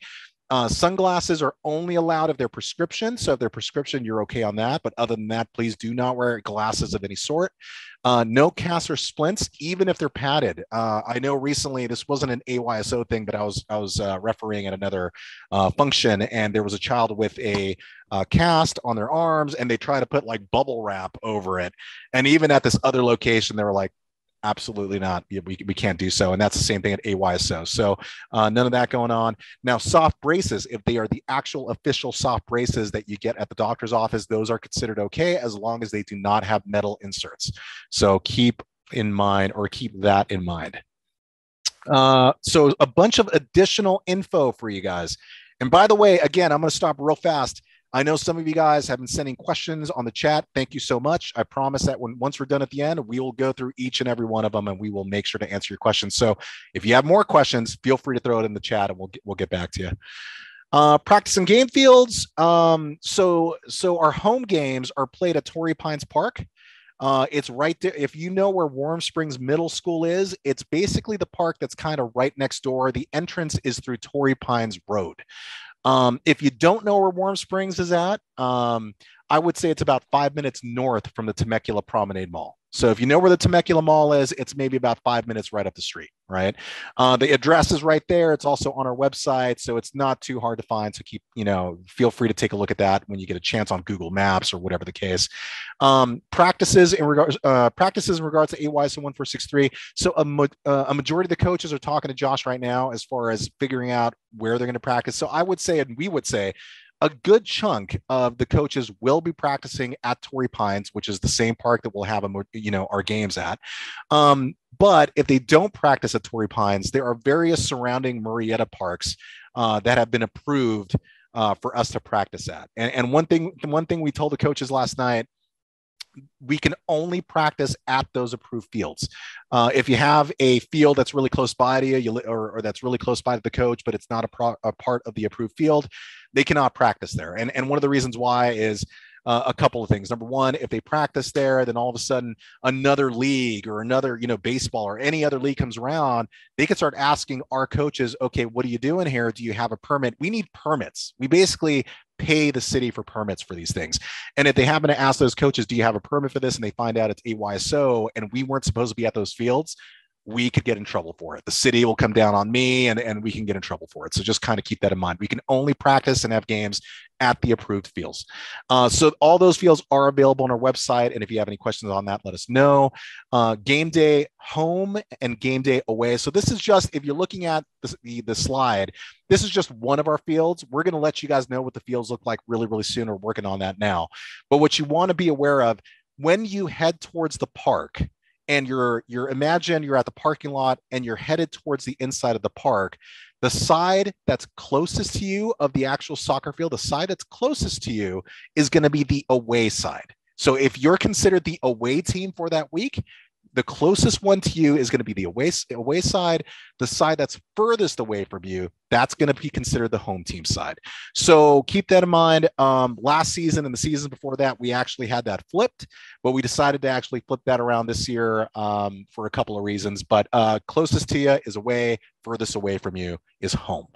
Sunglasses are only allowed if they're prescription. So if they're prescription, you're okay on that. But other than that, please do not wear glasses of any sort. No casts or splints, even if they're padded. I know recently this wasn't an AYSO thing, but I was refereeing at another function, and there was a child with a cast on their arms, and they tried to put like bubble wrap over it. And even at this other location, they were like, absolutely not. We can't do so. And that's the same thing at AYSO. So none of that going on. Now, soft braces, if they are the actual official soft braces that you get at the doctor's office, those are considered okay as long as they do not have metal inserts. So keep that in mind. So a bunch of additional info for you guys. And by the way, again, I'm going to stop real fast. I know some of you guys have been sending questions on the chat. Thank you so much. I promise that once we're done at the end, we will go through each and every one of them and we will make sure to answer your questions. So if you have more questions, feel free to throw it in the chat and we'll get back to you. Practice and game fields. So our home games are played at Torrey Pines Park. It's right there. If you know where Warm Springs Middle School is, it's basically the park that's kind of right next door. The entrance is through Torrey Pines Road. If you don't know where Warm Springs is at, I would say it's about 5 minutes north from the Temecula Promenade Mall. So if you know where the Temecula Mall is, it's maybe about 5 minutes right up the street, right? The address is right there. It's also on our website, so it's not too hard to find. So feel free to take a look at that when you get a chance on Google Maps or whatever the case. Practices in regards to AYSO 1463. So a majority of the coaches are talking to Josh right now as far as figuring out where they're going to practice. So I would say, and we would say, a good chunk of the coaches will be practicing at Torrey Pines, which is the same park that we'll have our games at. But if they don't practice at Torrey Pines, there are various surrounding Murrieta parks that have been approved for us to practice at. And one thing we told the coaches last night, we can only practice at those approved fields. If you have a field that's really close by to you, or that's really close by to the coach, but it's not a part of the approved field, they cannot practice there. And one of the reasons why is a couple of things. Number one, if they practice there, then all of a sudden another league or another, baseball or any other league comes around, they can start asking our coaches, okay, what are you doing here? Do you have a permit? We need permits. We basically pay the city for permits for these things. And if they happen to ask those coaches, do you have a permit for this? And they find out it's AYSO and we weren't supposed to be at those fields, we could get in trouble for it. The city will come down on me and we can get in trouble for it. So just kind of keep that in mind. We can only practice and have games at the approved fields. So all those fields are available on our website. And if you have any questions on that, let us know. Game day home and game day away. So this is just, if you're looking at the slide, this is just one of our fields. We're going to let you guys know what the fields look like really, really soon. We're working on that now. But what you want to be aware of when you head towards the park, and you're imagine you're at the parking lot and you're headed towards the inside of the park, the side that's closest to you of the actual soccer field, the side that's closest to you is going to be the away side. So if you're considered the away team for that week, the closest one to you is going to be the away side. The side that's furthest away from you, that's going to be considered the home team side. So keep that in mind. Last season and the season before that, we actually had that flipped, but we decided to actually flip that around this year for a couple of reasons. But closest to you is away, furthest away from you is home.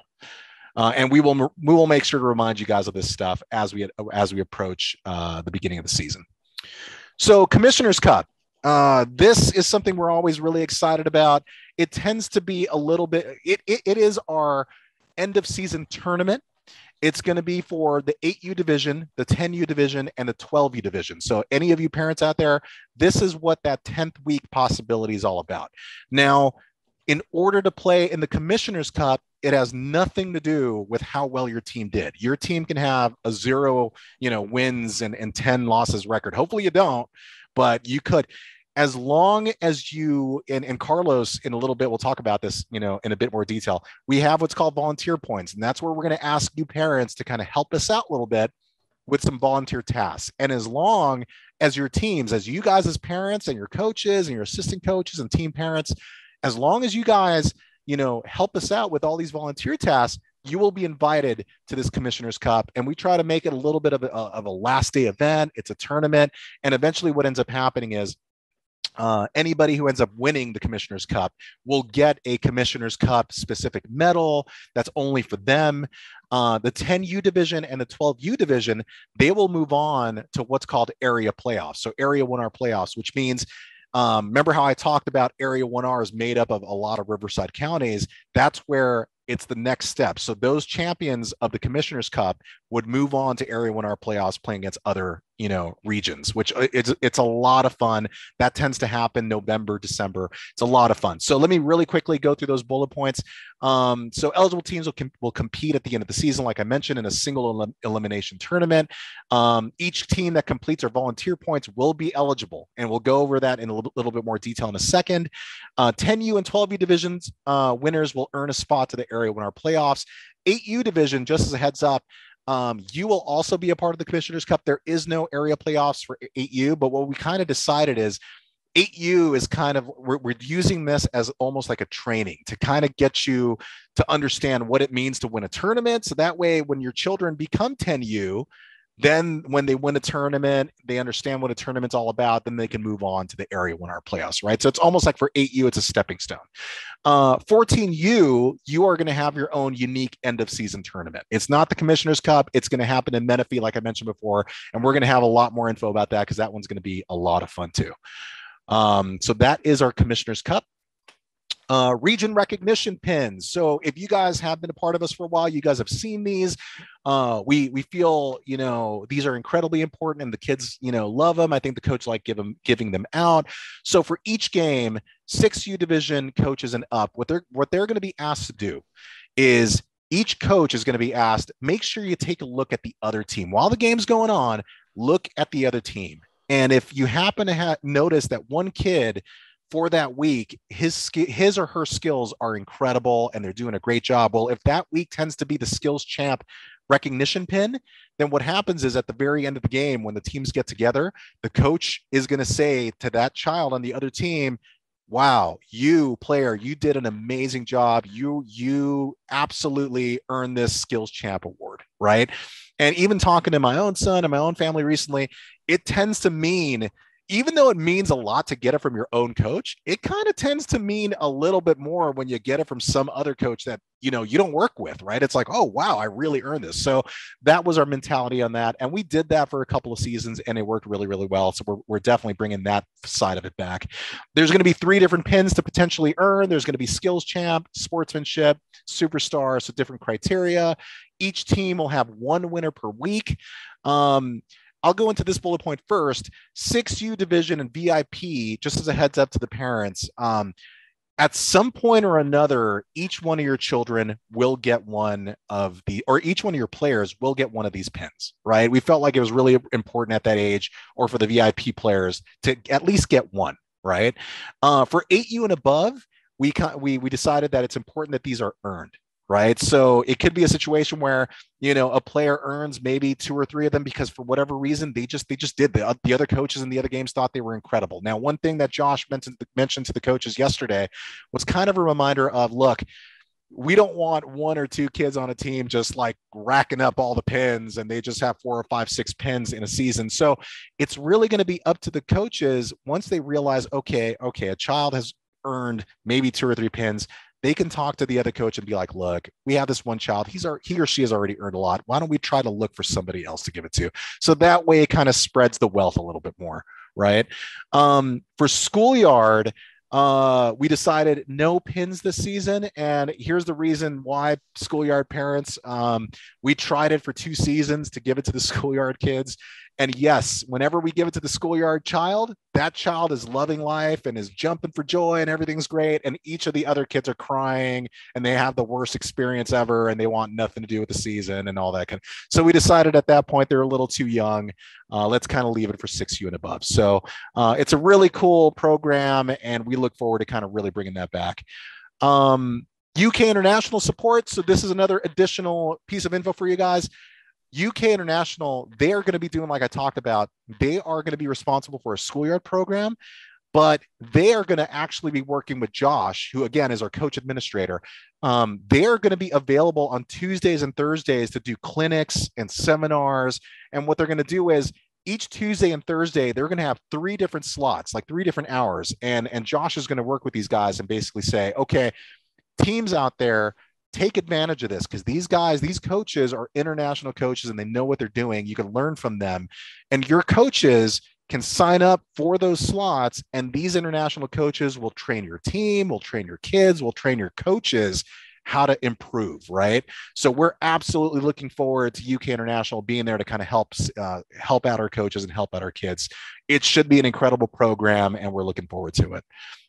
And we will make sure to remind you guys of this stuff as we approach the beginning of the season. So Commissioner's Cup. This is something we're always really excited about. It tends to be a little bit, it is our end of season tournament. It's going to be for the 8U division, the 10U division, and the 12U division. So any of you parents out there, this is what that 10th week possibility is all about. Now, in order to play in the Commissioner's Cup, it has nothing to do with how well your team did. Your team can have a 0, wins and 10 losses record. Hopefully you don't, but you could. As long as you, and Carlos, in a little bit, we'll talk about this, in a bit more detail. We have what's called volunteer points. And that's where we're going to ask you parents to kind of help us out a little bit with some volunteer tasks. And as long as your teams, as you guys as parents and your coaches and your assistant coaches and team parents, as long as you guys, help us out with all these volunteer tasks, you will be invited to this Commissioner's Cup. And we try to make it a little bit of a last day event. It's a tournament. And eventually what ends up happening is, anybody who ends up winning the Commissioner's Cup will get a Commissioner's Cup specific medal that's only for them. The 10U division and the 12U division, they will move on to what's called area playoffs. So area 1R playoffs, which means, remember how I talked about area 1R is made up of a lot of Riverside counties? That's where it's the next step. So those champions of the Commissioner's Cup would move on to area 1R playoffs playing against other, regions, which it's a lot of fun. That tends to happen November, December. It's a lot of fun. So let me really quickly go through those bullet points. So eligible teams will compete at the end of the season, like I mentioned, in a single elimination tournament. Each team that completes our volunteer points will be eligible, and we'll go over that in a little bit more detail in a second. 10U and 12U divisions winners will earn a spot to the area 1R playoffs. 8U division, just as a heads up, you will also be a part of the Commissioner's Cup. There is no area playoffs for 8U, but what we kind of decided is 8U is kind of, we're using this as almost like a training to kind of get you to understand what it means to win a tournament. So that way, when your children become 10U, then when they win a tournament, they understand what a tournament's all about, then they can move on to the area 1R playoffs, right? So it's almost like for 8U, it's a stepping stone. 14U, you are going to have your own unique end of season tournament. It's not the Commissioner's Cup. It's going to happen in Menifee, like I mentioned before, and we're going to have a lot more info about that because that one's going to be a lot of fun too. So that is our Commissioner's Cup. Region recognition pins. So if you guys have been a part of us for a while, you guys have seen these. We feel, these are incredibly important and the kids, love them. I think the coach like giving them out. So for each game, 6U division coaches and up, what they're going to be asked to do is each coach is going to be asked, make sure you take a look at the other team. While the game's going on, look at the other team. And if you happen to notice that one kid for that week, his or her skills are incredible and they're doing a great job. Well, if that week tends to be the skills champ recognition pin, then what happens is at the very end of the game, when the teams get together, the coach is going to say to that child on the other team, wow, you player, you did an amazing job. You absolutely earned this skills champ award, right? And even talking to my own son and my own family recently, it tends to mean even though it means a lot to get it from your own coach, it kind of tends to mean a little bit more when you get it from some other coach that, you know, you don't work with, right? It's like, oh, wow, I really earned this. So that was our mentality on that. And we did that for a couple of seasons and it worked really, really well. So we're definitely bringing that side of it back. There's going to be 3 different pins to potentially earn. There's going to be skills champ, sportsmanship, superstar, so different criteria. Each team will have 1 winner per week. I'll go into this bullet point first. 6U division and VIP, just as a heads up to the parents, at some point or another, each one of your children will get each one of your players will get one of these pins, right? We felt like it was really important at that age, or for the VIP players to at least get one, right? For 8U and above, we decided that it's important that these are earned. Right. So it could be a situation where, you know, a player earns maybe 2 or 3 of them because for whatever reason, they just did. The other coaches in the other games thought they were incredible. Now, one thing that Josh mentioned to the coaches yesterday was kind of a reminder of, look, we don't want 1 or 2 kids on a team just like racking up all the pins and they just have 4 or 5, 6 pins in a season. So it's really going to be up to the coaches once they realize, okay, a child has earned maybe 2 or 3 pins. They can talk to the other coach and be like, look, we have this one child. He or she has already earned a lot. Why don't we try to look for somebody else to give it to? So that way it kind of spreads the wealth a little bit more, right? For Schoolyard, we decided no pins this season. And here's the reason why, Schoolyard parents. We tried it for 2 seasons to give it to the Schoolyard kids. And yes, whenever we give it to the Schoolyard child, that child is loving life and is jumping for joy and everything's great. And each of the other kids are crying and they have the worst experience ever and they want nothing to do with the season and all that kind of. So we decided at that point they're a little too young. Let's kind of leave it for 6U and above. So it's a really cool program and we look forward to kind of really bringing that back. UK International support. So this is another additional piece of info for you guys. UK International, they are going to be doing, like I talked about, they are going to be responsible for a Schoolyard program, but they are going to actually be working with Josh, who again is our coach administrator. They are going to be available on Tuesdays and Thursdays to do clinics and seminars. And what they're going to do is each Tuesday and Thursday, they're going to have 3 different slots, like 3 different hours. And Josh is going to work with these guys and basically say, okay, teams out there, take advantage of this because these coaches are international coaches and they know what they're doing. You can learn from them and your coaches can sign up for those slots. And these international coaches will train your team, will train your kids, will train your coaches how to improve. Right. So we're absolutely looking forward to UK International being there to kind of help out our coaches and help out our kids. It should be an incredible program and we're looking forward to it.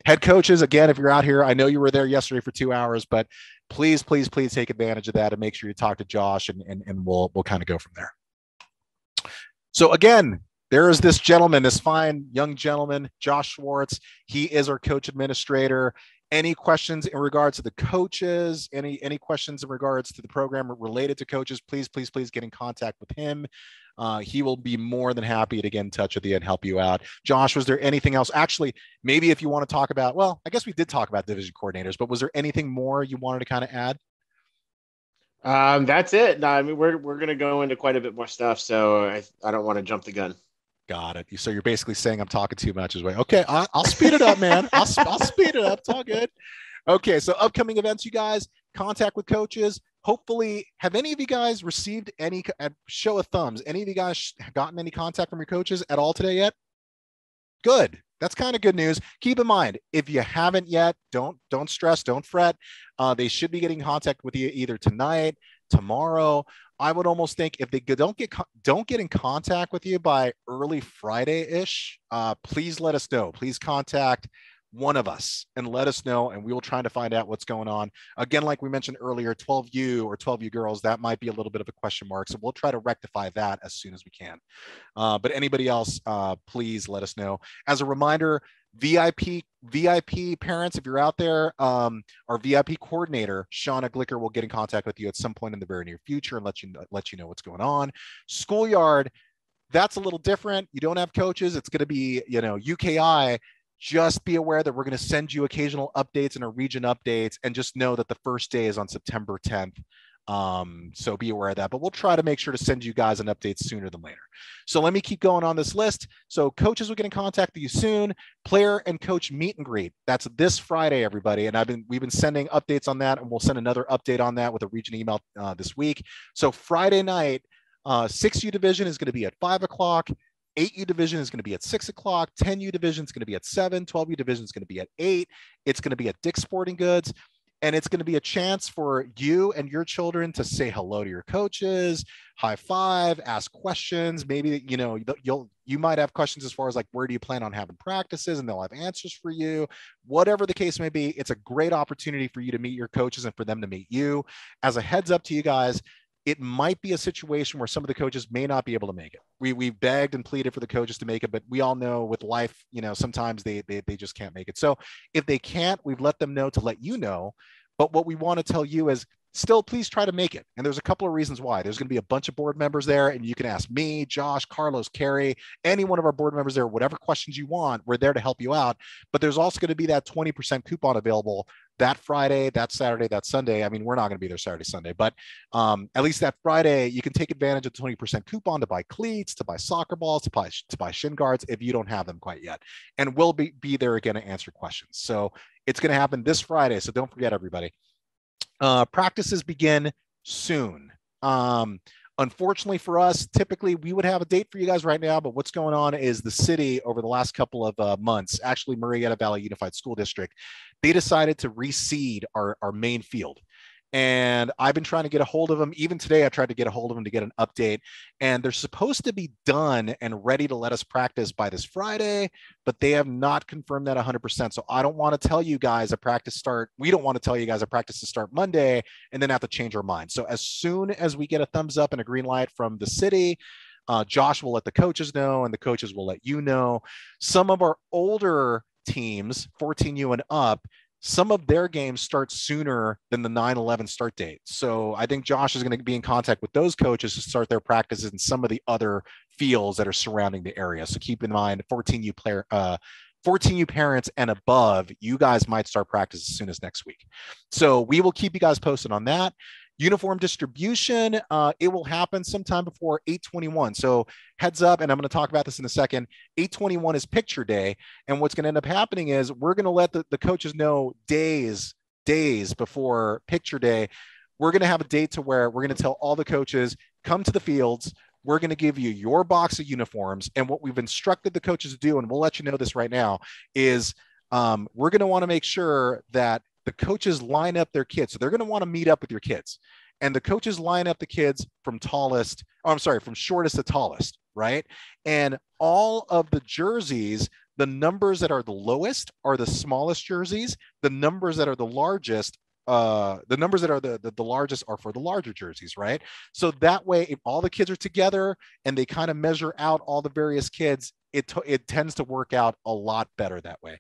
Head coaches, again, if you're out here, I know you were there yesterday for 2 hours, but please take advantage of that and make sure you talk to Josh and we'll kind of go from there. So again, there is this gentleman, this fine young gentleman, Josh Schwartz. He is our coach administrator. Any questions in regards to the coaches, any questions in regards to the program related to coaches, please get in contact with him. He will be more than happy to get in touch with you and help you out. Josh, was there anything else? Actually, maybe if you want to talk about, well, I guess we did talk about division coordinators, but was there anything more you wanted to kind of add? That's it. No, I mean, we're going to go into quite a bit more stuff, so I don't want to jump the gun. Got it. So you're basically saying I'm talking too much as well. Okay, I'll speed it up, man. I'll speed it up. It's all good. Okay, so upcoming events, you guys, contact with coaches. Hopefully, have any of you guys received any, show of thumbs, any of you guys gotten any contact from your coaches at all today yet? Good. That's kind of good news. Keep in mind, if you haven't yet, don't stress, don't fret. They should be getting contact with you either tonight, tomorrow. I would almost think if they don't get in contact with you by early Friday-ish, please let us know. Please contact one of us and let us know, and we will try to find out what's going on. Again, like we mentioned earlier, 12U or 12U girls, that might be a little bit of a question mark. So we'll try to rectify that as soon as we can. But anybody else, please let us know. As a reminder, VIP parents, if you're out there, our VIP coordinator, Shauna Glicker, will get in contact with you at some point in the very near future and let you know what's going on. Schoolyard, that's a little different. You don't have coaches. It's going to be, UKI. Just be aware that we're going to send you occasional updates and our region updates, and just know that the first day is on September 10th. So be aware of that, but we'll try to make sure to send you guys an update sooner than later. So let me keep going on this list. So coaches will get in contact with you soon. Player and coach meet and greet. That's this Friday, everybody. And we've been sending updates on that, and we'll send another update on that with a region email this week. So Friday night, 6U division is going to be at 5 o'clock. 8U division is going to be at 6 o'clock. 10U division is going to be at 7. 12U division is going to be at 8. It's going to be at Dick's Sporting Goods. And it's going to be a chance for you and your children to say hello to your coaches, high five, ask questions. Maybe, you might have questions as far as like, where do you plan on having practices? And they'll have answers for you. Whatever the case may be, it's a great opportunity for you to meet your coaches and for them to meet you. As a heads up to you guys, it might be a situation where some of the coaches may not be able to make it. We begged and pleaded for the coaches to make it, but we all know with life, sometimes they just can't make it. So if they can't, we've let them know to let you know. But what we want to tell you is still, please try to make it. And there's a couple of reasons why. There's going to be a bunch of board members there, and you can ask me, Josh, Carlos, Carrie, any one of our board members there, whatever questions you want, we're there to help you out. But there's also going to be that 20% coupon available that Friday, that Saturday, that Sunday. I mean, we're not going to be there Saturday, Sunday, but at least that Friday, you can take advantage of the 20% coupon to buy cleats, to buy soccer balls, to buy shin guards if you don't have them quite yet. And we'll be there again to answer questions. So it's going to happen this Friday. So don't forget, everybody. Practices begin soon. Unfortunately for us, typically we would have a date for you guys right now, but what's going on is the city over the last couple of months, actually Marietta Valley Unified School District, they decided to reseed our main field. And I've been trying to get a hold of them. Even today, I tried to get a hold of them to get an update. And they're supposed to be done and ready to let us practice by this Friday, but they have not confirmed that 100%. So I don't want to tell you guys a practice start. We don't want to tell you guys a practice to start Monday and then have to change our mind. So as soon as we get a thumbs up and a green light from the city, Josh will let the coaches know, and the coaches will let you know. Some of our older teams, 14U and up, some of their games start sooner than the 9/11 start date. So I think Josh is going to be in contact with those coaches to start their practices in some of the other fields that are surrounding the area. So keep in mind, 14U parents and above, you guys might start practice as soon as next week. So we will keep you guys posted on that. Uniform distribution, it will happen sometime before 8/21. So heads up, and I'm going to talk about this in a second. 8/21 is picture day. And what's going to end up happening is we're going to let the coaches know days before picture day. We're going to have a date to where we're going to tell all the coaches, come to the fields. We're going to give you your box of uniforms. And what we've instructed the coaches to do, and we'll let you know this right now, is we're going to want to make sure that the coaches line up their kids. So they're going to want to meet up with your kids. And the coaches line up the kids from shortest to tallest, right? And all of the jerseys, the numbers that are the lowest are the smallest jerseys. The numbers that are the largest, the numbers that are the largest are for the larger jerseys, right? So that way, if all the kids are together and they kind of measure out all the various kids, it tends to work out a lot better that way.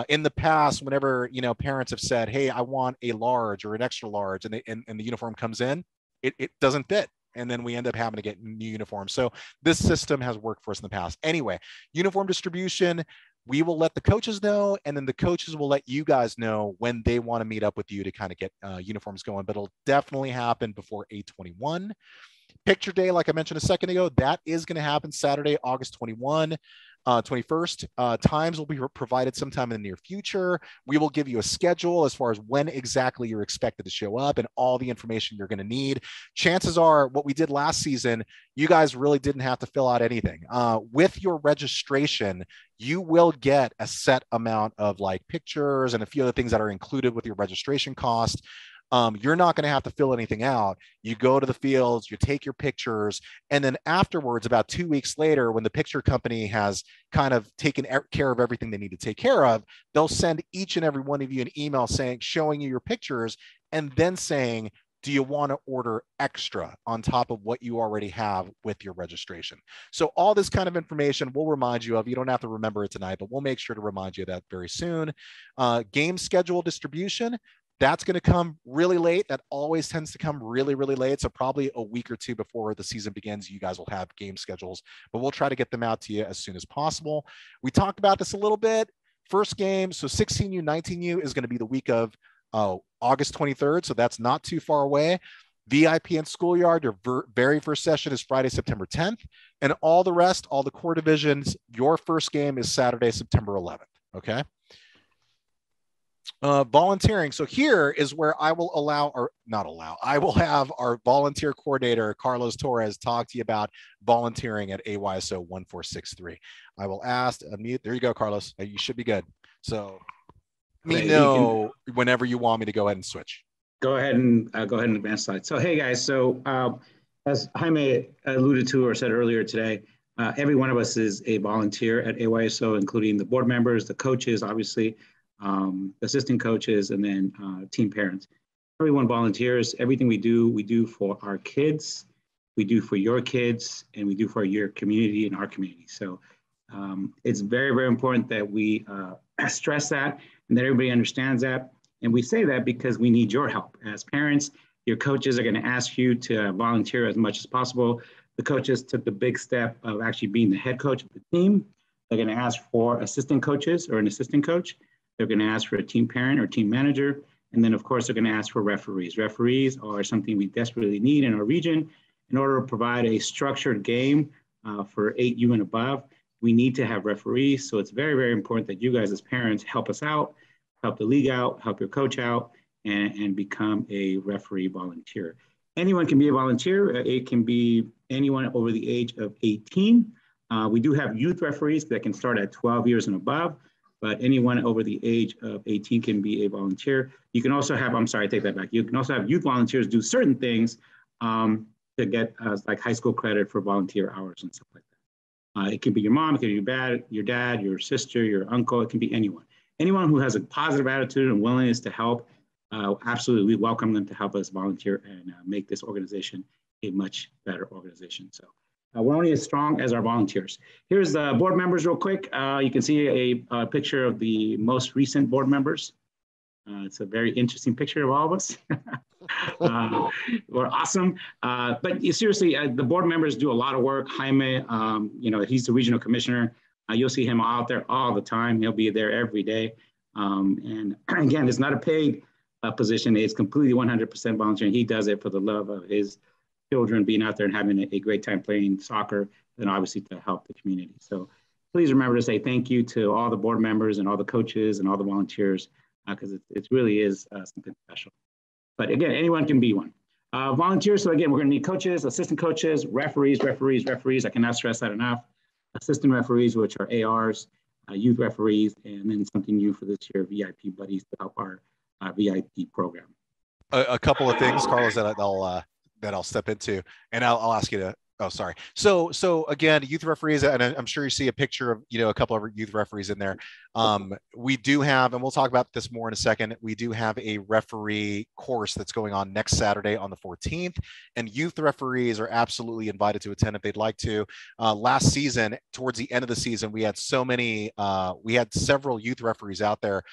In the past, whenever parents have said, "Hey, I want a large or an extra large," and the uniform comes in, it doesn't fit, and then we end up having to get new uniforms. So this system has worked for us in the past. Anyway, uniform distribution. We will let the coaches know, and then the coaches will let you guys know when they want to meet up with you to kind of get uniforms going. But it'll definitely happen before 8/21. Picture day, like I mentioned a second ago, that is going to happen Saturday, August 21st. Times will be provided sometime in the near future. We will give you a schedule as far as when exactly you're expected to show up and all the information you're going to need. Chances are what we did last season, you guys really didn't have to fill out anything. With your registration, you will get a set amount of like pictures and a few other things that are included with your registration cost. You're not going to have to fill anything out. You go to the fields, you take your pictures, and then afterwards, about 2 weeks later, when the picture company has kind of taken care of everything they need to take care of, they'll send each and every one of you an email showing you your pictures, and then saying, do you want to order extra on top of what you already have with your registration? So all this kind of information we'll remind you of. You don't have to remember it tonight, but we'll make sure to remind you of that very soon. Game schedule distribution. That's going to come really late. That always tends to come really, really late. So probably a week or two before the season begins, you guys will have game schedules, but we'll try to get them out to you as soon as possible. We talked about this a little bit. First game, so 16U, 19U is going to be the week of August 23rd. So that's not too far away. VIP and Schoolyard, your very first session is Friday, September 10th. And all the rest, all the core divisions, your first game is Saturday, September 11th. Okay. Volunteering. So here is where I will I will have our volunteer coordinator, Carlos Torres, talk to you about volunteering at AYSO 1463. I will ask, unmute. There you go, Carlos. You should be good. So let me know whenever you want me to go ahead and switch. Go ahead and advance slide. So, hey guys, so as Jaime alluded to or said earlier today, every one of us is a volunteer at AYSO, including the board members, the coaches, obviously, assistant coaches, and then team parents. Everyone volunteers. Everything we do for our kids, we do for your kids, and we do for your community and our community. So it's very, very important that we stress that and that everybody understands that. And we say that because we need your help. As parents, your coaches are going to ask you to volunteer as much as possible. The coaches took the big step of actually being the head coach of the team. They're going to ask for assistant coaches or an assistant coach. They're going to ask for a team parent or team manager. And then, of course, they're going to ask for referees. Referees are something we desperately need in our region. In order to provide a structured game for 8U and above, we need to have referees. So it's very, very important that you guys as parents help us out, help the league out, help your coach out, and become a referee volunteer. Anyone can be a volunteer. It can be anyone over the age of 18. We do have youth referees that can start at 12 years and above, but anyone over the age of 18 can be a volunteer. You can also have, I'm sorry, I take that back. You can also have youth volunteers do certain things to get like high school credit for volunteer hours and stuff like that. It can be your mom, it can be your dad, your sister, your uncle, it can be anyone. Anyone who has a positive attitude and willingness to help, absolutely, we welcome them to help us volunteer and make this organization a much better organization. So we're only as strong as our volunteers. Here's the board members real quick. You can see a picture of the most recent board members. It's a very interesting picture of all of us. We're awesome. But seriously, the board members do a lot of work. Jaime, he's the regional commissioner. You'll see him out there all the time. He'll be there every day. And again, it's not a paid position. It's completely 100% volunteer. He does it for the love of his children being out there and having a great time playing soccer, and obviously to help the community. So please remember to say thank you to all the board members and all the coaches and all the volunteers, because it really is something special. But again, anyone can be one. Volunteers, so again, we're going to need coaches, assistant coaches, referees. I cannot stress that enough. Assistant referees, which are ARs, youth referees, and then something new for this year, VIP buddies to help our VIP program. A couple of things, Carlos, that I'll step into, and I'll ask you to. Oh, sorry. So again, youth referees, and I'm sure you see a picture of a couple of youth referees in there. We do have, and we'll talk about this more in a second. We do have a referee course that's going on next Saturday on the 14th, and youth referees are absolutely invited to attend if they'd like to. Last season, towards the end of the season, we had several youth referees out there.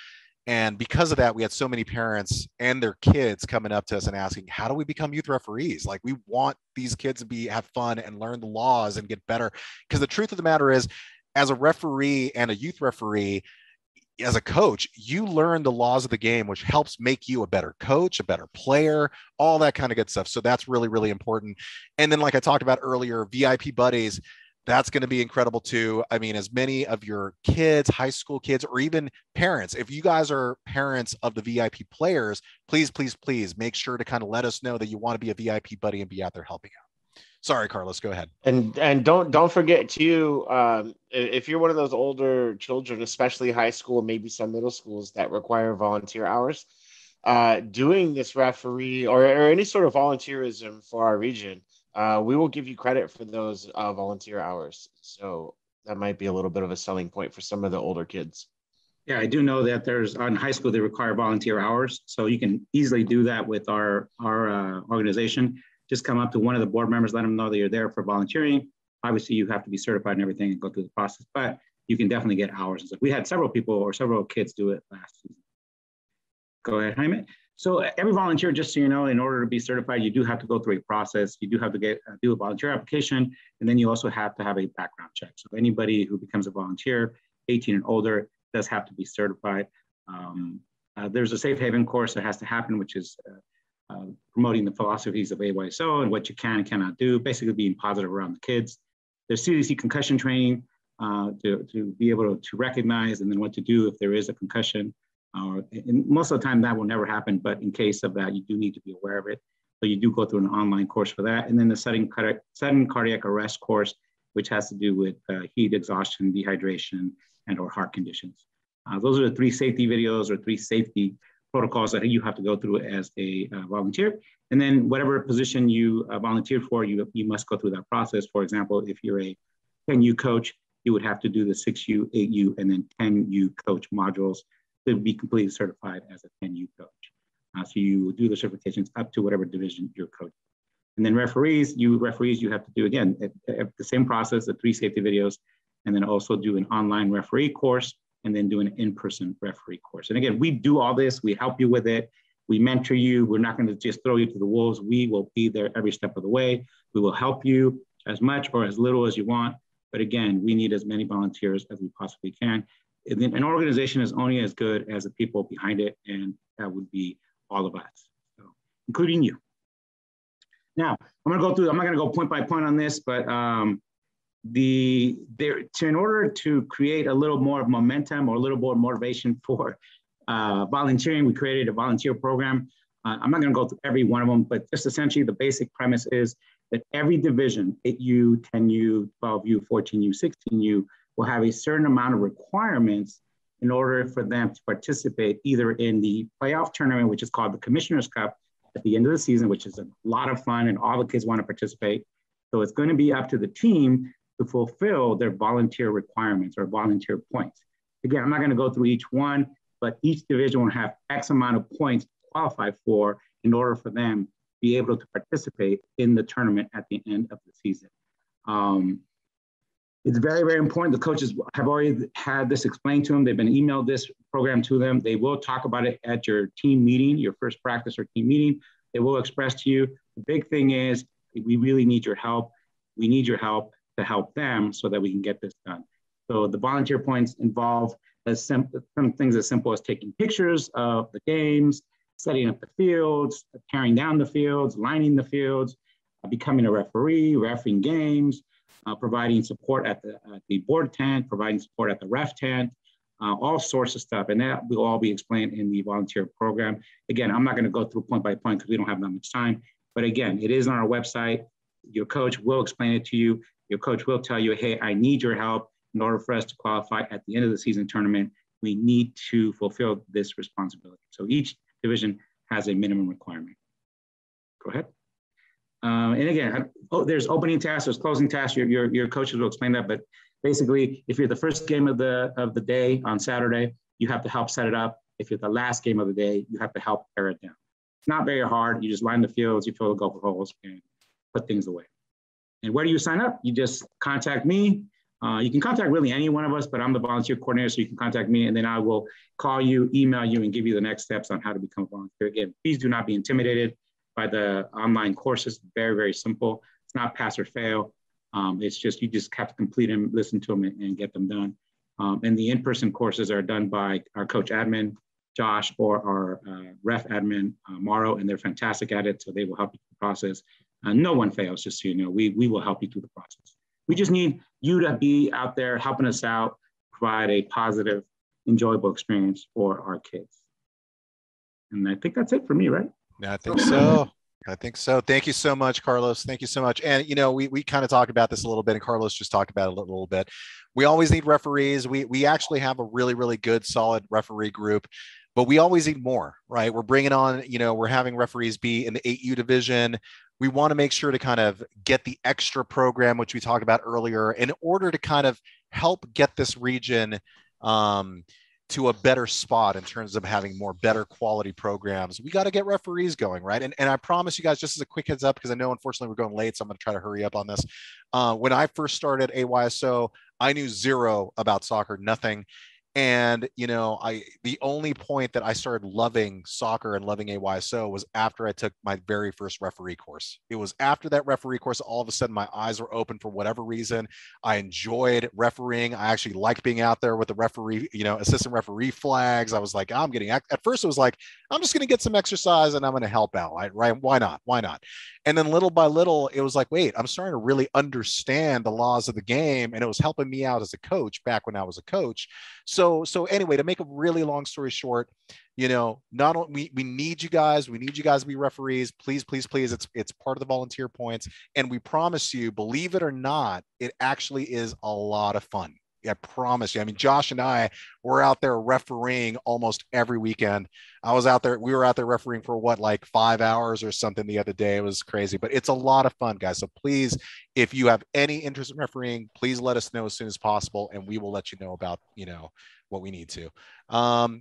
And because of that, we had so many parents and their kids coming up to us and asking, how do we become youth referees? Like, we want these kids to have fun and learn the laws and get better. Because the truth of the matter is, as a referee and a youth referee, as a coach, you learn the laws of the game, which helps make you a better coach, a better player, all that kind of good stuff. So that's really, really important. And then, like I talked about earlier, VIP buddies, that's going to be incredible too. I mean, as many of your kids, high school kids, or even parents, if you guys are parents of the VIP players, please make sure to kind of let us know that you want to be a VIP buddy and be out there helping out. Sorry, Carlos, go ahead. And don't forget too, if you're one of those older children, especially high school, maybe some middle schools that require volunteer hours, doing this referee or any sort of volunteerism for our region, we will give you credit for those volunteer hours. So that might be a little bit of a selling point for some of the older kids. Yeah, I do know that on high school, they require volunteer hours. So you can easily do that with our organization. Just come up to one of the board members, let them know that you're there for volunteering. Obviously, you have to be certified and everything and go through the process, but you can definitely get hours and stuff. We had several kids do it last season. Go ahead, Jaime. So every volunteer, just so you know, in order to be certified, you do have to go through a process. You do have to do a volunteer application, and then you also have to have a background check. So anybody who becomes a volunteer, 18 and older, does have to be certified. There's a safe haven course that has to happen, which is promoting the philosophies of AYSO and what you can and cannot do, basically being positive around the kids. There's CDC concussion training to be able to recognize and then what to do if there is a concussion. And most of the time that will never happen, but in case of that, you do need to be aware of it. So you do go through an online course for that. And then the sudden cardiac arrest course, which has to do with heat exhaustion, dehydration, and or heart conditions. Those are the 3 safety videos or 3 safety protocols that you have to go through as a volunteer. And then whatever position you volunteered for, you must go through that process. For example, if you're a 10U coach, you would have to do the 6U, 8U, and then 10U coach modules to be completely certified as a 10U coach. So you do the certifications up to whatever division you're coaching. And then referees, you have to do, again, the same process, the 3 safety videos, and then also do an online referee course, and then do an in-person referee course. And again, we do all this, we help you with it, we mentor you, we're not gonna just throw you to the wolves, we will be there every step of the way, we will help you as much or as little as you want, but again, we need as many volunteers as we possibly can. An organization is only as good as the people behind it, and that would be all of us, so, including you. Now, I'm not gonna go point by point on this, but in order to create a little more momentum or a little more motivation for volunteering, we created a volunteer program. I'm not gonna go through every one of them, but just essentially the basic premise is that every division, 8U, 10U, 12U, 14U, 16U, will have a certain amount of requirements in order for them to participate either in the playoff tournament, which is called the Commissioner's Cup at the end of the season, which is a lot of fun and all the kids want to participate. So it's going to be up to the team to fulfill their volunteer requirements or volunteer points. Again, I'm not going to go through each one, but each division will have X amount of points to qualify for in order for them to be able to participate in the tournament at the end of the season. It's very, very important. The coaches have already had this explained to them. They've been emailed this program to them. They will talk about it at your team meeting, your first practice or team meeting. They will express to you. The big thing is we really need your help. We need your help to help them so that we can get this done. So the volunteer points involve some things as simple as taking pictures of the games, setting up the fields, tearing down the fields, lining the fields, becoming a referee, reffing games, providing support at the board tent, providing support at the ref tent, all sorts of stuff. And that will all be explained in the volunteer program. Again, I'm not going to go through point by point because we don't have that much time. But again, it is on our website. Your coach will explain it to you. Your coach will tell you, hey, I need your help in order for us to qualify at the end of the season tournament. We need to fulfill this responsibility. So each division has a minimum requirement. Go ahead. And again, there's opening tasks, there's closing tasks. Your coaches will explain that. But basically, if you're the first game of the day on Saturday, you have to help set it up. If you're the last game of the day, you have to help tear it down. It's not very hard. You just line the fields, you fill the golf holes, and put things away. And where do you sign up? You just contact me. You can contact really any one of us, but I'm the volunteer coordinator, so you can contact me, and then I will call you, email you, and give you the next steps on how to become a volunteer. Again, please do not be intimidated by the online courses. Very, very simple. It's not pass or fail. It's just, you just have to complete them, listen to them, and get them done. And the in-person courses are done by our coach admin, Josh, or our ref admin, Mauro, and they're fantastic at it, so they will help you through the process. No one fails, just so you know. We will help you through the process. We just need you to be out there helping us out, provide a positive, enjoyable experience for our kids. And I think that's it for me, right? Yeah, I think so. I think so. Thank you so much, Carlos. Thank you so much. And, you know, we kind of talked about this a little bit, and Carlos just talked about it a little bit. We always need referees. We actually have a really, really good, solid referee group, but we always need more, right? We're bringing on, you know, we're having referees be in the 8U division. We want to make sure to kind of get the extra program, which we talked about earlier, in order to kind of help get this region to a better spot in terms of having more better quality programs. We got to get referees going, right? And I promise you guys, just as a quick heads up, because I know unfortunately we're going late, so I'm going to try to hurry up on this. When I first started AYSO, I knew zero about soccer, nothing. And, the only point that I started loving soccer and loving AYSO was after I took my very first referee course. It was after that referee course, all of a sudden my eyes were open for whatever reason. I enjoyed refereeing. I actually liked being out there with the referee, assistant referee flags. I was like, at first it was like, I'm just going to get some exercise and I'm going to help out. Right? Why not? Why not? And then little by little, it was like, wait, I'm starting to really understand the laws of the game. And it was helping me out as a coach back when I was a coach. So anyway, to make a really long story short, not only we need you guys, we need you guys to be referees. Please, please, please. It's part of the volunteer points. And we promise you, believe it or not, it actually is a lot of fun. I promise you. I mean, Josh and I were out there refereeing almost every weekend. We were out there refereeing for like 5 hours or something the other day. It was crazy, but it's a lot of fun, guys. So please, if you have any interest in refereeing, please let us know as soon as possible, and we will let you know about, what we need to.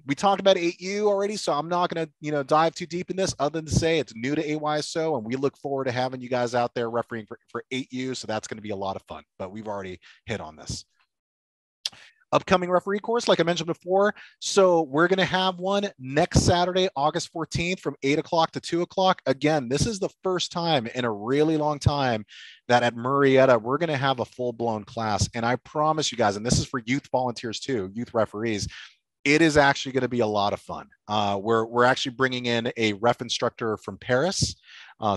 We talked about 8U already, so I'm not going to, dive too deep in this other than to say it's new to AYSO, and we look forward to having you guys out there refereeing for 8U. So that's going to be a lot of fun, but we've already hit on this. Upcoming referee course, like I mentioned before. So we're going to have one next Saturday, August 14th from 8 o'clock to 2 o'clock. Again, this is the first time in a really long time that at Marietta, we're going to have a full-blown class. And I promise you guys, and this is for youth volunteers too, youth referees, it is actually going to be a lot of fun. We're actually bringing in a ref instructor from Paris.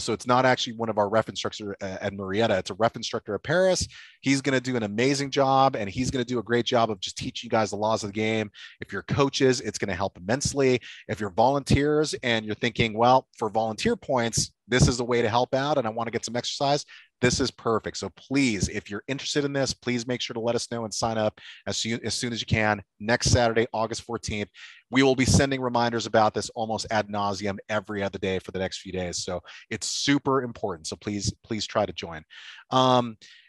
So it's not actually one of our ref instructors at Marietta. It's a ref instructor at Paris. He's going to do an amazing job, and he's going to do a great job of just teaching you guys the laws of the game. If you're coaches, it's going to help immensely. If you're volunteers and you're thinking, well, for volunteer points, this is a way to help out and I want to get some exercise, this is perfect. So please, if you're interested in this, please make sure to let us know and sign up as soon as you can. Next Saturday, August 14th. We will be sending reminders about this almost ad nauseum every other day for the next few days. So it's super important. So please try to join.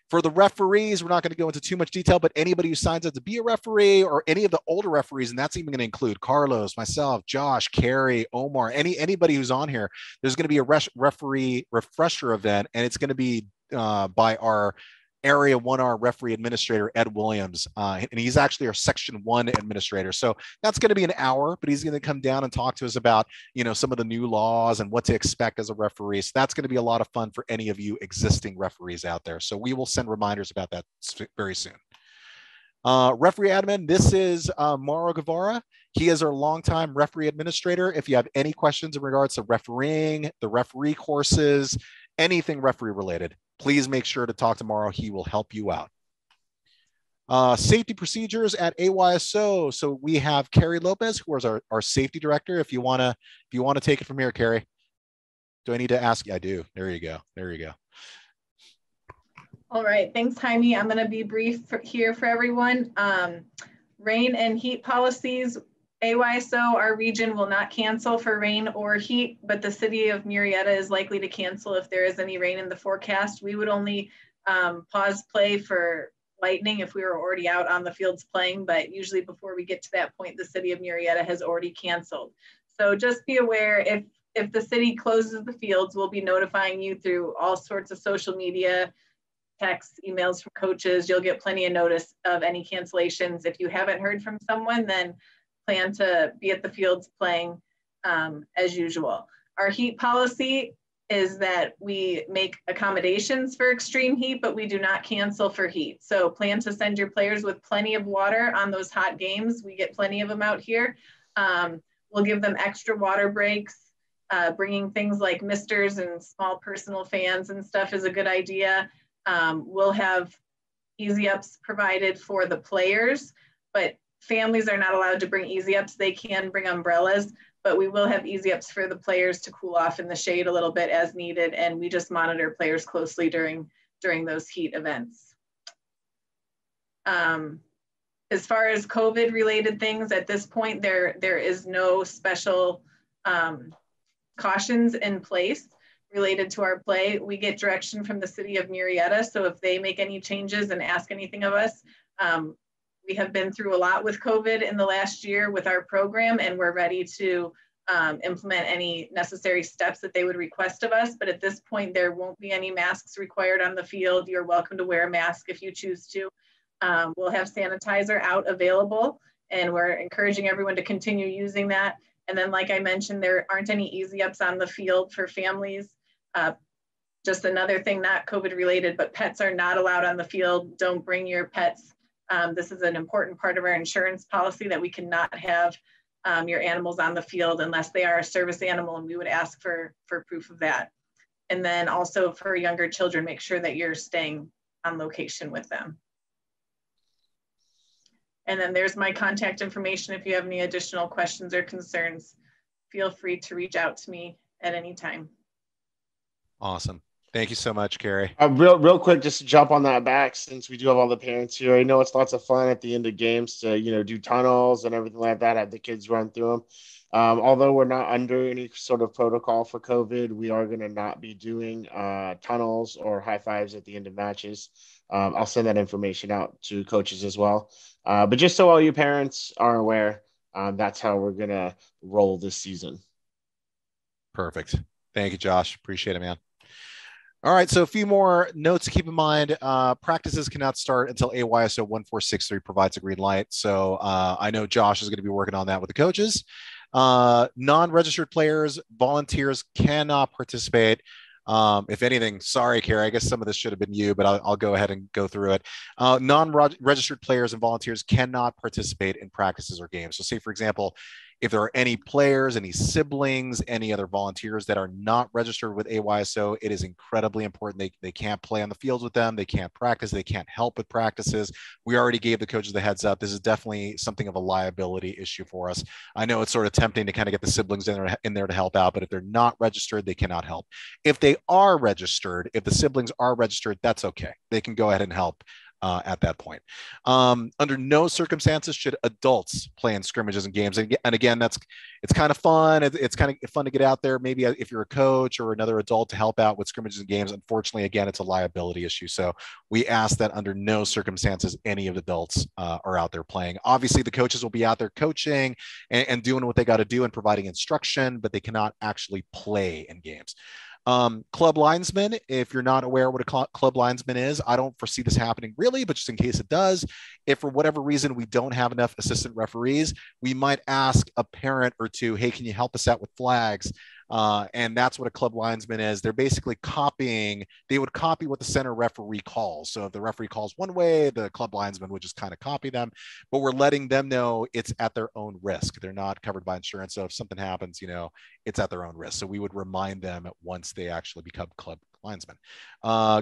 For the referees, we're not going to go into too much detail, but anybody who signs up to be a referee or any of the older referees, and that's even going to include Carlos, myself, Josh, Carrie, Omar, anybody who's on here, there's going to be a referee refresher event, and it's going to be by our Area 1R referee administrator, Ed Williams. And he's actually our Section 1 administrator. So that's going to be an hour, but he's going to come down and talk to us about, some of the new laws and what to expect as a referee. So that's going to be a lot of fun for any of you existing referees out there. So we will send reminders about that very soon. Referee admin, this is Mauro Guevara. He is our longtime referee administrator. If you have any questions in regards to refereeing, the referee courses, anything referee related, please make sure to talk to Mauro. He will help you out. Safety procedures at AYSO. So we have Carrie Lopez, who is our safety director. If you want to take it from here, Carrie. Do I need to ask you? I do. There you go. All right. Thanks, Jaime. I'm going to be brief here for everyone. Rain and heat policies. AYSO, our region, will not cancel for rain or heat, but the city of Marietta is likely to cancel if there is any rain in the forecast. We would only pause play for lightning if we were already out on the fields playing, but usually before we get to that point, the city of Marietta has already canceled. So just be aware, if the city closes the fields, we'll be notifying you through all sorts of social media, texts, emails from coaches. You'll get plenty of notice of any cancellations. If you haven't heard from someone, then plan to be at the fields playing as usual. Our heat policy is that we make accommodations for extreme heat, but we do not cancel for heat. So plan to send your players with plenty of water on those hot games. We get plenty of them out here. We'll give them extra water breaks. Bringing things like misters and small personal fans and stuff is a good idea. We'll have easy ups provided for the players, but families are not allowed to bring easy ups. They can bring umbrellas, but we will have easy ups for the players to cool off in the shade a little bit as needed. And we just monitor players closely during those heat events. As far as COVID related things, at this point, there is no special cautions in place related to our play. We get direction from the city of Marietta. So if they make any changes and ask anything of us, we have been through a lot with COVID in the last year with our program, and we're ready to implement any necessary steps that they would request of us. But at this point, there won't be any masks required on the field. You're welcome to wear a mask if you choose to. We'll have sanitizer out available, And we're encouraging everyone to continue using that. And then, like I mentioned, there aren't any easy ups on the field for families. Just another thing, not COVID related, but pets are not allowed on the field. Don't bring your pets. This is an important part of our insurance policy that we cannot have your animals on the field unless they are a service animal, and we would ask for proof of that. And then also for younger children, make sure that you're staying on location with them. And then there's my contact information. If you have any additional questions or concerns, feel free to reach out to me at any time. Awesome. Thank you so much, Carrie. Real quick, just to jump on that back, since we do have all the parents here. I know it's lots of fun at the end of games to, do tunnels and everything like that, have the kids run through them. Although we're not under any sort of protocol for COVID, we are going to not be doing tunnels or high fives at the end of matches. I'll send that information out to coaches as well. But just so all you parents are aware, that's how we're going to roll this season. Perfect. Thank you, Josh. Appreciate it, man. All right, so a few more notes to keep in mind. Practices cannot start until AYSO 1463 provides a green light. So I know Josh is going to be working on that with the coaches. Non-registered players, volunteers cannot participate. If anything, sorry, Carrie, I guess some of this should have been you, but I'll go ahead and go through it. Non-registered players and volunteers cannot participate in practices or games. So say, for example, if there are any players, any siblings, any other volunteers that are not registered with AYSO, it is incredibly important. They can't play on the fields with them. They can't practice. They can't help with practices. We already gave the coaches the heads up. This is definitely something of a liability issue for us. I know it's sort of tempting to kind of get the siblings in there to help out, but if they're not registered, they cannot help. If they are registered, if the siblings are registered, that's okay. They can go ahead and help at that point. Under no circumstances should adults play in scrimmages and games. And again, it's kind of fun. It's kind of fun to get out there. Maybe if you're a coach or another adult to help out with scrimmages and games. Unfortunately, again, it's a liability issue. So we ask that under no circumstances any of the adults are out there playing. Obviously, the coaches will be out there coaching and doing what they got to do and providing instruction, but they cannot actually play in games. Club linesman, if you're not aware what a club linesman is, I don't foresee this happening really, but just in case it does, if for whatever reason we don't have enough assistant referees, we might ask a parent or two, hey, can you help us out with flags? And that's what a club linesman is. They're basically they would copy what the center referee calls. So if the referee calls one way, the club linesman would just kind of copy them, but we're letting them know it's at their own risk. They're not covered by insurance. So if something happens, it's at their own risk. So we would remind them once they actually become club linesmen.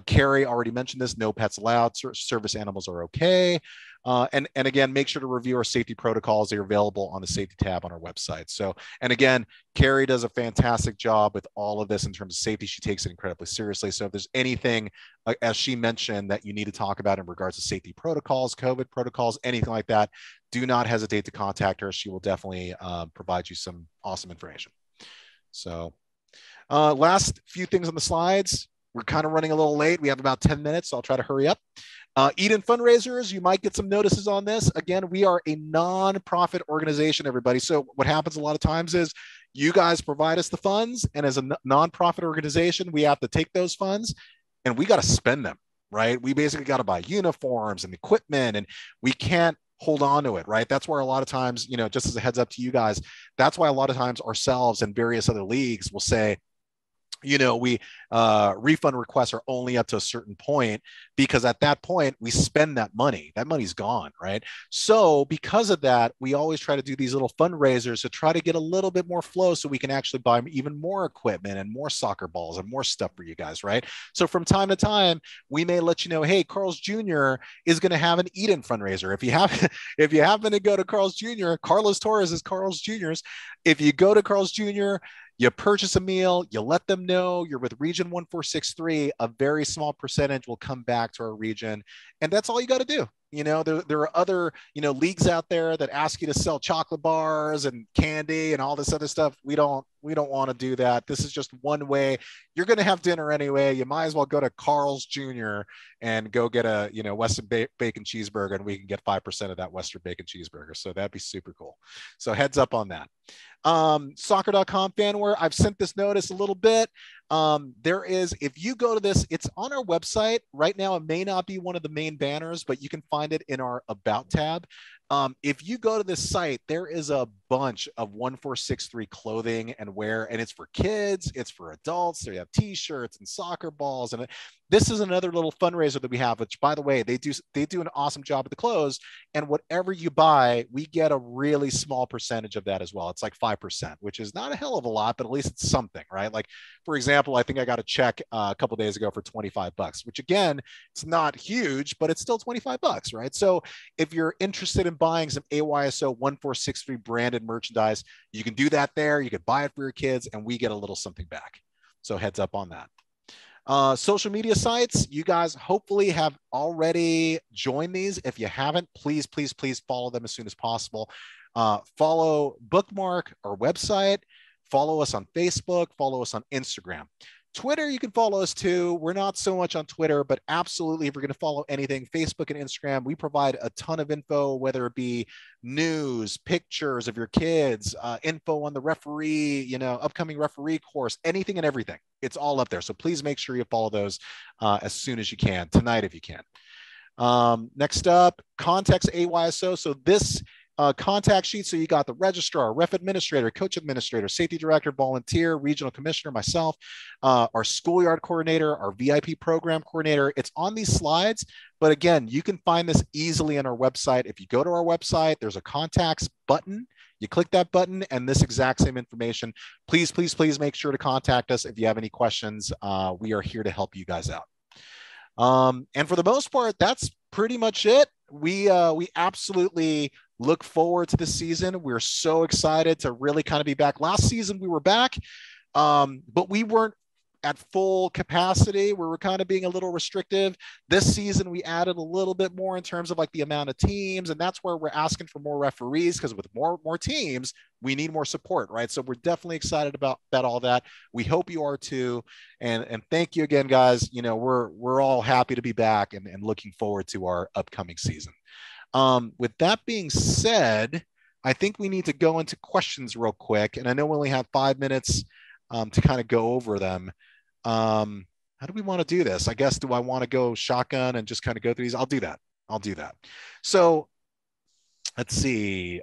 Carrie already mentioned this, no pets allowed, service animals are okay. And again, make sure to review our safety protocols. They're available on the safety tab on our website. So, and again, Carrie does a fantastic job with all of this in terms of safety. She takes it incredibly seriously. So if there's anything, as she mentioned, that you need to talk about in regards to safety protocols, COVID protocols, anything like that, do not hesitate to contact her. She will definitely provide you some awesome information. So last few things on the slides. We're kind of running a little late. We have about 10 minutes, so I'll try to hurry up. Eden fundraisers, you might get some notices on this. Again, we are a non-profit organization, everybody. So what happens a lot of times is you guys provide us the funds, and as a non-profit organization, we have to take those funds and we got to spend them, right? We basically got to buy uniforms and equipment, and we can't hold on to it, right? That's where a lot of times, just as a heads up to you guys, that's why a lot of times ourselves and various other leagues will say, we refund requests are only up to a certain point, because at that point we spend that money. That money's gone, right? So because of that, we always try to do these little fundraisers to try to get a little bit more flow so we can actually buy even more equipment and more soccer balls and more stuff for you guys, right? So from time to time, we may let you know, hey, Carl's Jr. is going to have an Eden fundraiser. If you happen to go to Carl's Jr., Carlos Torres is Carl's Jr.'s. If you go to Carl's Jr., you purchase a meal, you let them know you're with region 1463, a very small percentage will come back to our region. And that's all you got to do. There are other, leagues out there that ask you to sell chocolate bars and candy and all this other stuff. We don't want to do that. This is just one way. You're going to have dinner anyway. You might as well go to Carl's Jr. and go get a, Western bacon cheeseburger, and we can get 5% of that Western bacon cheeseburger. So that'd be super cool. So heads up on that. Soccer.com fanware. I've sent this notice a little bit. There is, if you go to this, it's on our website right now. It may not be one of the main banners, but you can find it in our About tab. If you go to this site, there is a bunch of 1463 clothing and wear, and it's for kids, it's for adults. They have t-shirts and soccer balls, and this is another little fundraiser that we have, which, by the way, they do an awesome job at the clothes, and whatever you buy, we get a really small percentage of that as well. It's like 5%, which is not a hell of a lot, but at least it's something, right? Like, for example, I think I got a check a couple days ago for $25, which, again, it's not huge, but it's still $25, right? So if you're interested in buying some AYSO 1463 branded merchandise, you can do that there. You could buy it for your kids, and we get a little something back. So heads up on that. Social media sites, you guys hopefully have already joined these. If you haven't, please follow them as soon as possible. Bookmark our website, follow us on Facebook, follow us on Instagram. Twitter, you can follow us too. We're not so much on Twitter, but absolutely, if you're going to follow anything, Facebook and Instagram, we provide a ton of info, whether it be news, pictures of your kids, info on the referee, upcoming referee course, anything and everything. It's all up there. So please make sure you follow those as soon as you can, tonight if you can. Next up, contacts AYSO. So this contact sheet. So you got the registrar, ref administrator, coach administrator, safety director, volunteer, regional commissioner, myself, our schoolyard coordinator, our VIP program coordinator. It's on these slides, but again, you can find this easily on our website. If you go to our website, there's a contacts button. You click that button and this exact same information. Please make sure to contact us if you have any questions. We are here to help you guys out. And for the most part, that's pretty much it. We absolutely look forward to the season. We're so excited to really kind of be back. Last season we were back, but we weren't at full capacity. We were kind of being a little restrictive. This season we added a little bit more in terms of like the amount of teams, and that's where we're asking for more referees, because with more teams, we need more support, right? So we're definitely excited about all that. We hope you are too. And thank you again, guys. We're all happy to be back and looking forward to our upcoming season. With that being said, I think we need to go into questions real quick. And I know we only have 5 minutes to kind of go over them. How do we want to do this? I guess, do I want to go shotgun and just kind of go through these? I'll do that. So let's see.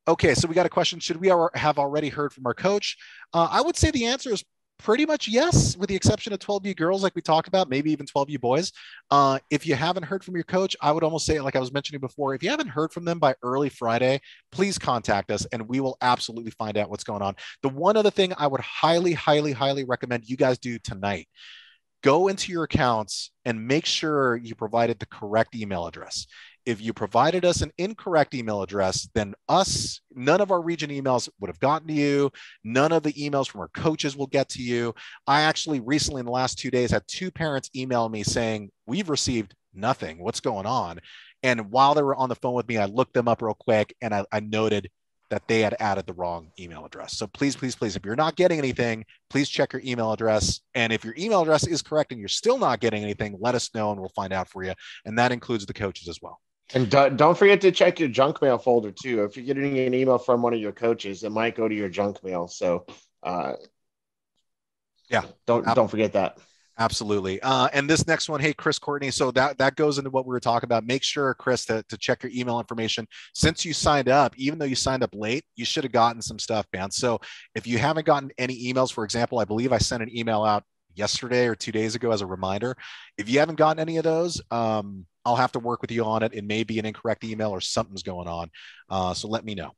Okay, so we got a question. Should we have already heard from our coach? I would say the answer is pretty much yes, with the exception of 12U girls, like we talked about, maybe even 12U boys. If you haven't heard from your coach, I would almost say, like I was mentioning before, if you haven't heard from them by early Friday, please contact us and we will absolutely find out what's going on. The one other thing I would highly recommend you guys do tonight, go into your accounts and make sure you provided the correct email address. If you provided us an incorrect email address, then none of our region emails would have gotten to you. None of the emails from our coaches will get to you. I actually recently, in the last 2 days, had 2 parents email me saying, we've received nothing. What's going on? And while they were on the phone with me, I looked them up real quick and I noted that they had added the wrong email address. So please, if you're not getting anything, please check your email address. And if your email address is correct and you're still not getting anything, let us know and we'll find out for you. And that includes the coaches as well. And don't forget to check your junk mail folder too. If you're getting an email from one of your coaches, it might go to your junk mail. So don't forget that. Absolutely. And this next one, hey, Chris Courtney. So that goes into what we were talking about. Make sure, Chris, to check your email information. Since you signed up, even though you signed up late, you should have gotten some stuff, man. So if you haven't gotten any emails, for example, I believe I sent an email out yesterday or 2 days ago as a reminder. If you haven't gotten any of those, I'll have to work with you on it. It may be an incorrect email or something's going on. So let me know.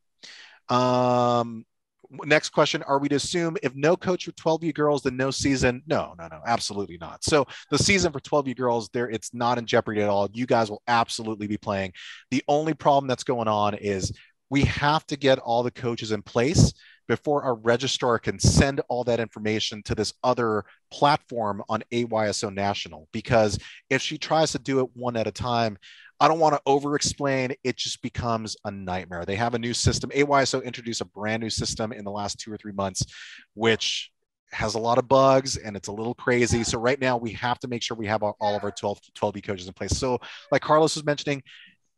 Next question, are we to assume if no coach for 12U girls, then no season? No, absolutely not. So the season for 12U girls, it's not in jeopardy at all. You guys will absolutely be playing. The only problem that's going on is we have to get all the coaches in place before our registrar can send all that information to this other platform on AYSO National, because if she tries to do it one at a time, I don't want to over explain. It just becomes a nightmare. They have a new system. AYSO introduced a brand new system in the last 2 or 3 months, which has a lot of bugs and it's a little crazy. So right now we have to make sure we have all of our 12U coaches in place. So like Carlos was mentioning,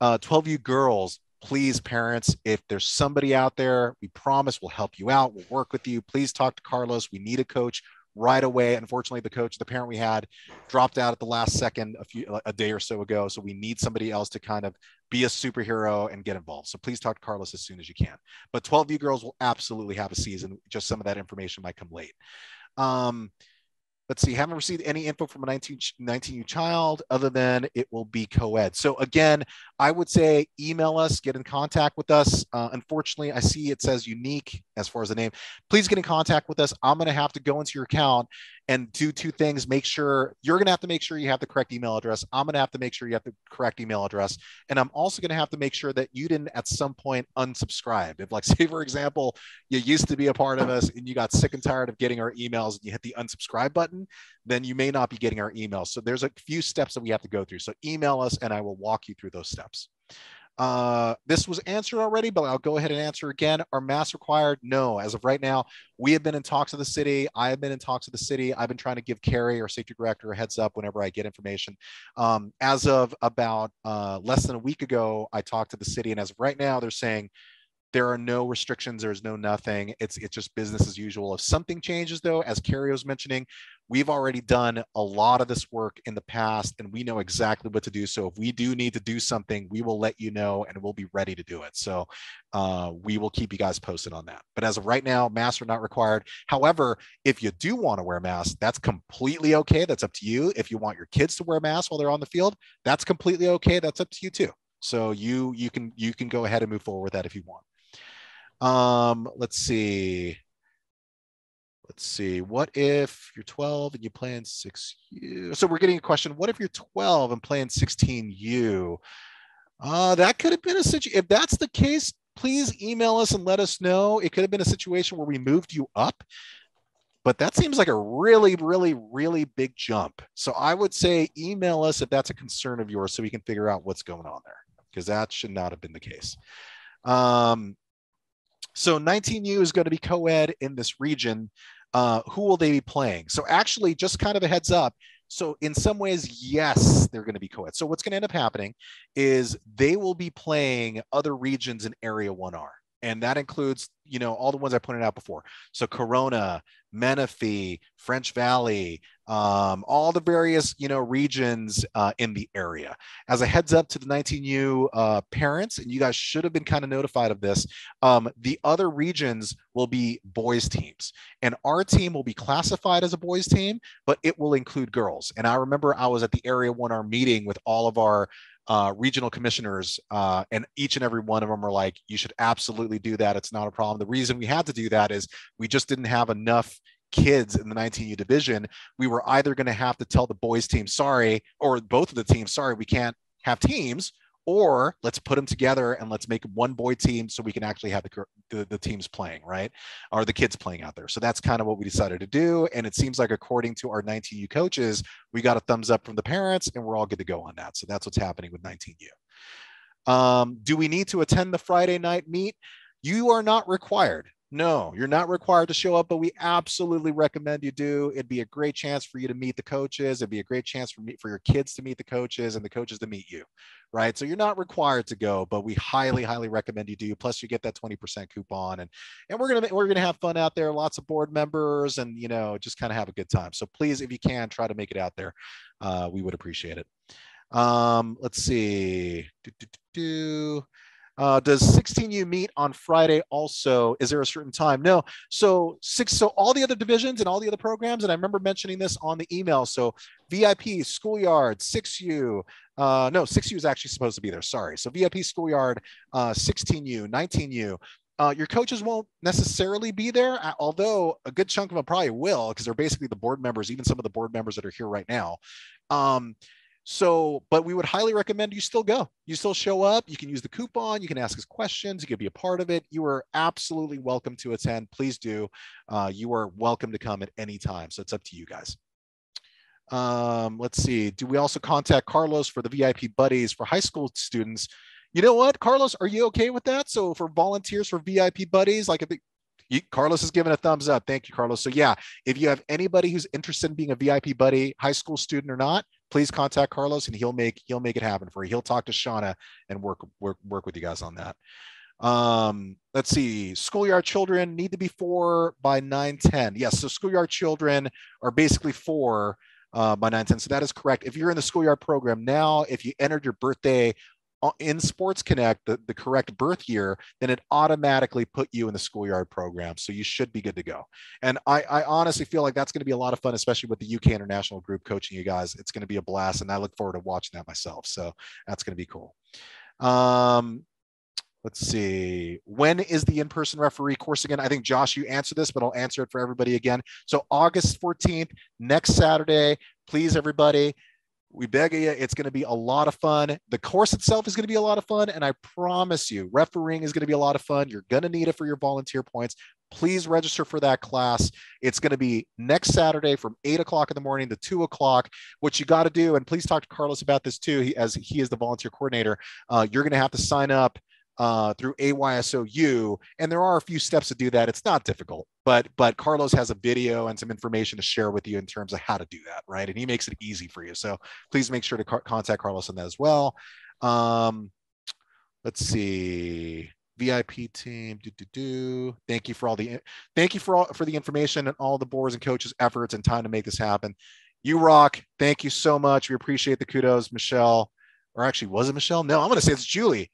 12U girls, please, parents, if there's somebody out there, we promise we'll help you out. We'll work with you. Please talk to Carlos. We need a coach right away. Unfortunately, the parent we had dropped out at the last second a day or so ago. So we need somebody else to kind of be a superhero and get involved. So please talk to Carlos as soon as you can. But 12U girls will absolutely have a season. Just some of that information might come late. Let's see, haven't received any info from a 19U child other than it will be co-ed. So again, I would say email us, get in contact with us. Unfortunately, I see it says unique as far as the name. Please get in contact with us. I'm going to have to go into your account and do two things. Make sure you're going to have to make sure you have the correct email address. I'm going to have to make sure you have the correct email address. And I'm also going to have to make sure that you didn't at some point unsubscribe. If, like, say, for example, you used to be a part of us and you got sick and tired of getting our emails and you hit the unsubscribe button, then you may not be getting our emails. So there's a few steps that we have to go through. So email us and I will walk you through those steps. This was answered already, but I'll go ahead and answer again. Are masks required? No. As of right now, we have been in talks with the city. I have been in talks with the city. I've been trying to give Carrie, our safety director, a heads up whenever I get information. As of about less than a week ago, I talked to the city, and as of right now, they're saying there are no restrictions. There's no nothing. It's just business as usual. If something changes, though, as Carrie was mentioning, we've already done a lot of this work in the past, and we know exactly what to do. So if we do need to do something, we will let you know, and we'll be ready to do it. So we will keep you guys posted on that. But as of right now, masks are not required. However, if you do want to wear masks, that's completely okay. That's up to you. If you want your kids to wear masks while they're on the field, that's completely okay. That's up to you too. So you can go ahead and move forward with that if you want. Let's see. What if you're 12 and you play in 6U? So we're getting a question. What if you're 12 and playing 16U? That could have been a situation. If that's the case, please email us and let us know. It could have been a situation where we moved you up, but that seems like a really, really, really big jump. So I would say email us if that's a concern of yours so we can figure out what's going on there, because that should not have been the case. So 19U is going to be co-ed in this region. Who will they be playing? So actually, just kind of a heads up. So in some ways, yes, they're going to be co-ed. So what's going to end up happening is they will be playing other regions in Area 1R. And that includes, you know, all the ones I pointed out before. So Corona, Menifee, French Valley, all the various, you know, regions in the area. As a heads up to the 19U parents, and you guys should have been kind of notified of this, the other regions will be boys teams. And our team will be classified as a boys team, but it will include girls. And I remember I was at the Area 1R meeting with all of our regional commissioners, and each and every one of them are like, you should absolutely do that. It's not a problem. The reason we had to do that is we just didn't have enough kids in the 19U division. We were either going to have to tell the boys team, sorry, or both of the teams, sorry, we can't have teams, or let's put them together and let's make one boy team so we can actually have the teams playing, right? Or the kids playing out there. So that's kind of what we decided to do. And it seems like according to our 19U coaches, we got a thumbs up from the parents and we're all good to go on that. So that's what's happening with 19U. Do we need to attend the Friday night meet? You are not required. No, you're not required to show up, but we absolutely recommend you do. It'd be a great chance for you to meet the coaches. It'd be a great chance for your kids to meet the coaches and the coaches to meet you, right? So you're not required to go, but we highly, highly recommend you do. Plus, you get that 20% coupon, and we're gonna have fun out there. Lots of board members, and you know, just kind of have a good time. So please, if you can, try to make it out there. We would appreciate it. Let's see. Does 16U meet on Friday also? Is there a certain time? No. So all the other divisions and all the other programs, and I remember mentioning this on the email. So VIP, Schoolyard, 6U. No, 6U is actually supposed to be there. Sorry. So VIP, Schoolyard, 16U, 19U. Your coaches won't necessarily be there, although a good chunk of them probably will, because they're basically the board members, even some of the board members that are here right now. But we would highly recommend you still go. You still show up. You can use the coupon. You can ask us questions. You can be a part of it. You are absolutely welcome to attend. Please do. You are welcome to come at any time. So it's up to you guys. Let's see. Do we also contact Carlos for the VIP buddies for high school students? You know what, Carlos, are you okay with that? So for volunteers for VIP buddies, like Carlos has given a thumbs up. Thank you, Carlos. So yeah, if you have anybody who's interested in being a VIP buddy, high school student or not, please contact Carlos and he'll make it happen for you. He'll talk to Shauna and work with you guys on that. Let's see. Schoolyard children need to be 4 by 9:10. Yes. So schoolyard children are basically 4 by 9:10. So that is correct. If you're in the schoolyard program now, if you entered your birthday in Sports Connect, the correct birth year, then it automatically put you in the schoolyard program. So you should be good to go. And I honestly feel like that's going to be a lot of fun, especially with the UK International group coaching you guys. It's going to be a blast. And I look forward to watching that myself. So that's going to be cool. Let's see. When is the in-person referee course again? I think, Josh, you answered this, but I'll answer it for everybody again. So August 14th, next Saturday, please, everybody, we beg you, it's going to be a lot of fun. The course itself is going to be a lot of fun. And I promise you, refereeing is going to be a lot of fun. You're going to need it for your volunteer points. Please register for that class. It's going to be next Saturday from 8 o'clock in the morning to 2 o'clock. What you got to do, and please talk to Carlos about this too, as he is the volunteer coordinator, you're going to have to sign up through AYSOU, and there are a few steps to do that. It's not difficult, but Carlos has a video and some information to share with you in terms of how to do that, right? And he makes it easy for you. So please make sure to contact Carlos on that as well. Let's see. VIP team. Thank you for the information and all the boards and coaches' efforts and time to make this happen. You rock. Thank you so much. We appreciate the kudos, Michelle. Or actually, was it Michelle? No, I'm going to say it's Julie.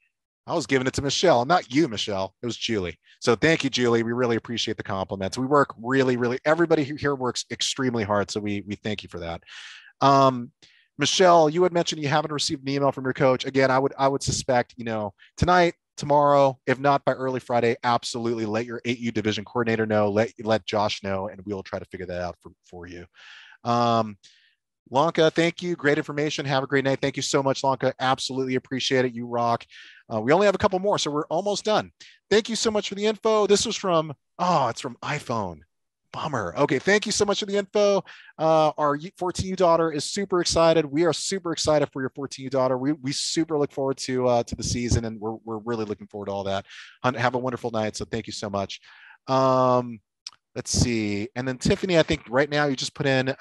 I was giving it to Michelle, not you, Michelle. It was Julie. So thank you, Julie. We really appreciate the compliments. We work really, everybody here works extremely hard. So we thank you for that. Michelle, you had mentioned you haven't received an email from your coach. Again, I would suspect, tonight, tomorrow, if not by early Friday, absolutely let your 8U division coordinator know, let Josh know, and we'll try to figure that out for you. Lanka, thank you. Great information. Have a great night. Thank you so much, Lanka. Absolutely appreciate it. You rock. We only have a couple more, so we're almost done. Thank you so much for the info. This was from, it's from iPhone. Bummer. Okay, thank you so much for the info. Our 14U daughter is super excited. We are super excited for your 14U daughter. We super look forward to the season, and we're really looking forward to all that. Have a wonderful night. So thank you so much. Let's see. And then Tiffany, I think right now you just put in,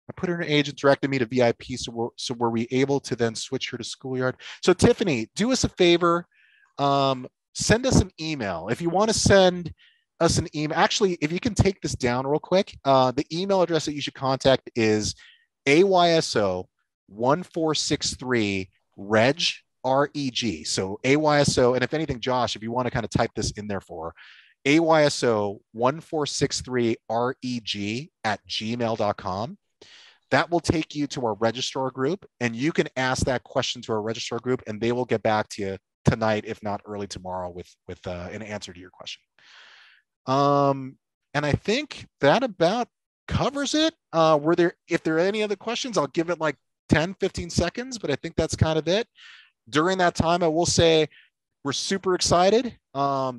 I put her in an agent, directed me to VIP. So were we able to then switch her to schoolyard? So Tiffany, do us a favor. Send us an email. If you want to send us an email, actually, if you can take this down real quick, the email address that you should contact is AYSO1463 reg, REG. So AYSO, and if anything, Josh, if you want to kind of type this in there for AYSO1463 reg at gmail.com. That will take you to our registrar group, and you can ask that question to our registrar group, and they will get back to you tonight, if not early tomorrow, with an answer to your question. And I think that about covers it. If there are any other questions, I'll give it like 10, 15 seconds, but I think that's kind of it. During that time, I will say we're super excited.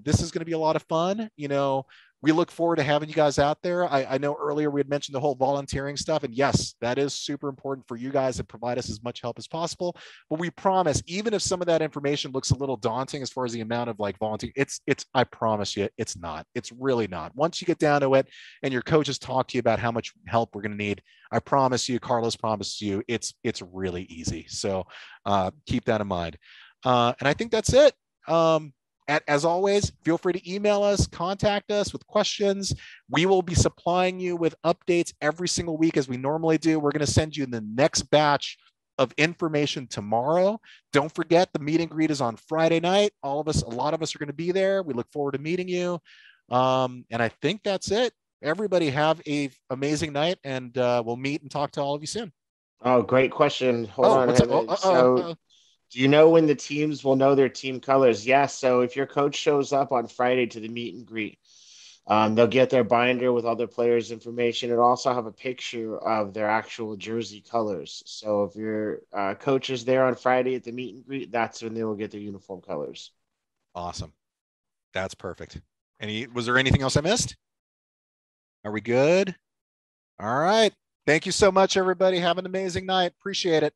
This is going to be a lot of fun. We look forward to having you guys out there. I know earlier we had mentioned the whole volunteering stuff, and yes, that is super important for you guys to provide us as much help as possible. But we promise, even if some of that information looks a little daunting as far as the amount of like volunteering, I promise you, it's not. It's really not. Once you get down to it and your coaches talk to you about how much help we're going to need, I promise you, Carlos promises you, it's really easy. So keep that in mind. And I think that's it. As always, feel free to email us, contact us with questions. We will be supplying you with updates every single week as we normally do. We're going to send you the next batch of information tomorrow. Don't forget, the meet and greet is on Friday night. A lot of us are going to be there. We look forward to meeting you. And I think that's it. Everybody have an amazing night, and we'll meet and talk to all of you soon. Oh, great question. Hold on. So, do you know when the teams will know their team colors? Yes. So if your coach shows up on Friday to the meet and greet, they'll get their binder with all their players' information. It'll also have a picture of their actual jersey colors. So if your coach is there on Friday at the meet and greet, that's when they will get their uniform colors. Awesome. That's perfect. Was there anything else I missed? Are we good? All right. Thank you so much, everybody. Have an amazing night. Appreciate it.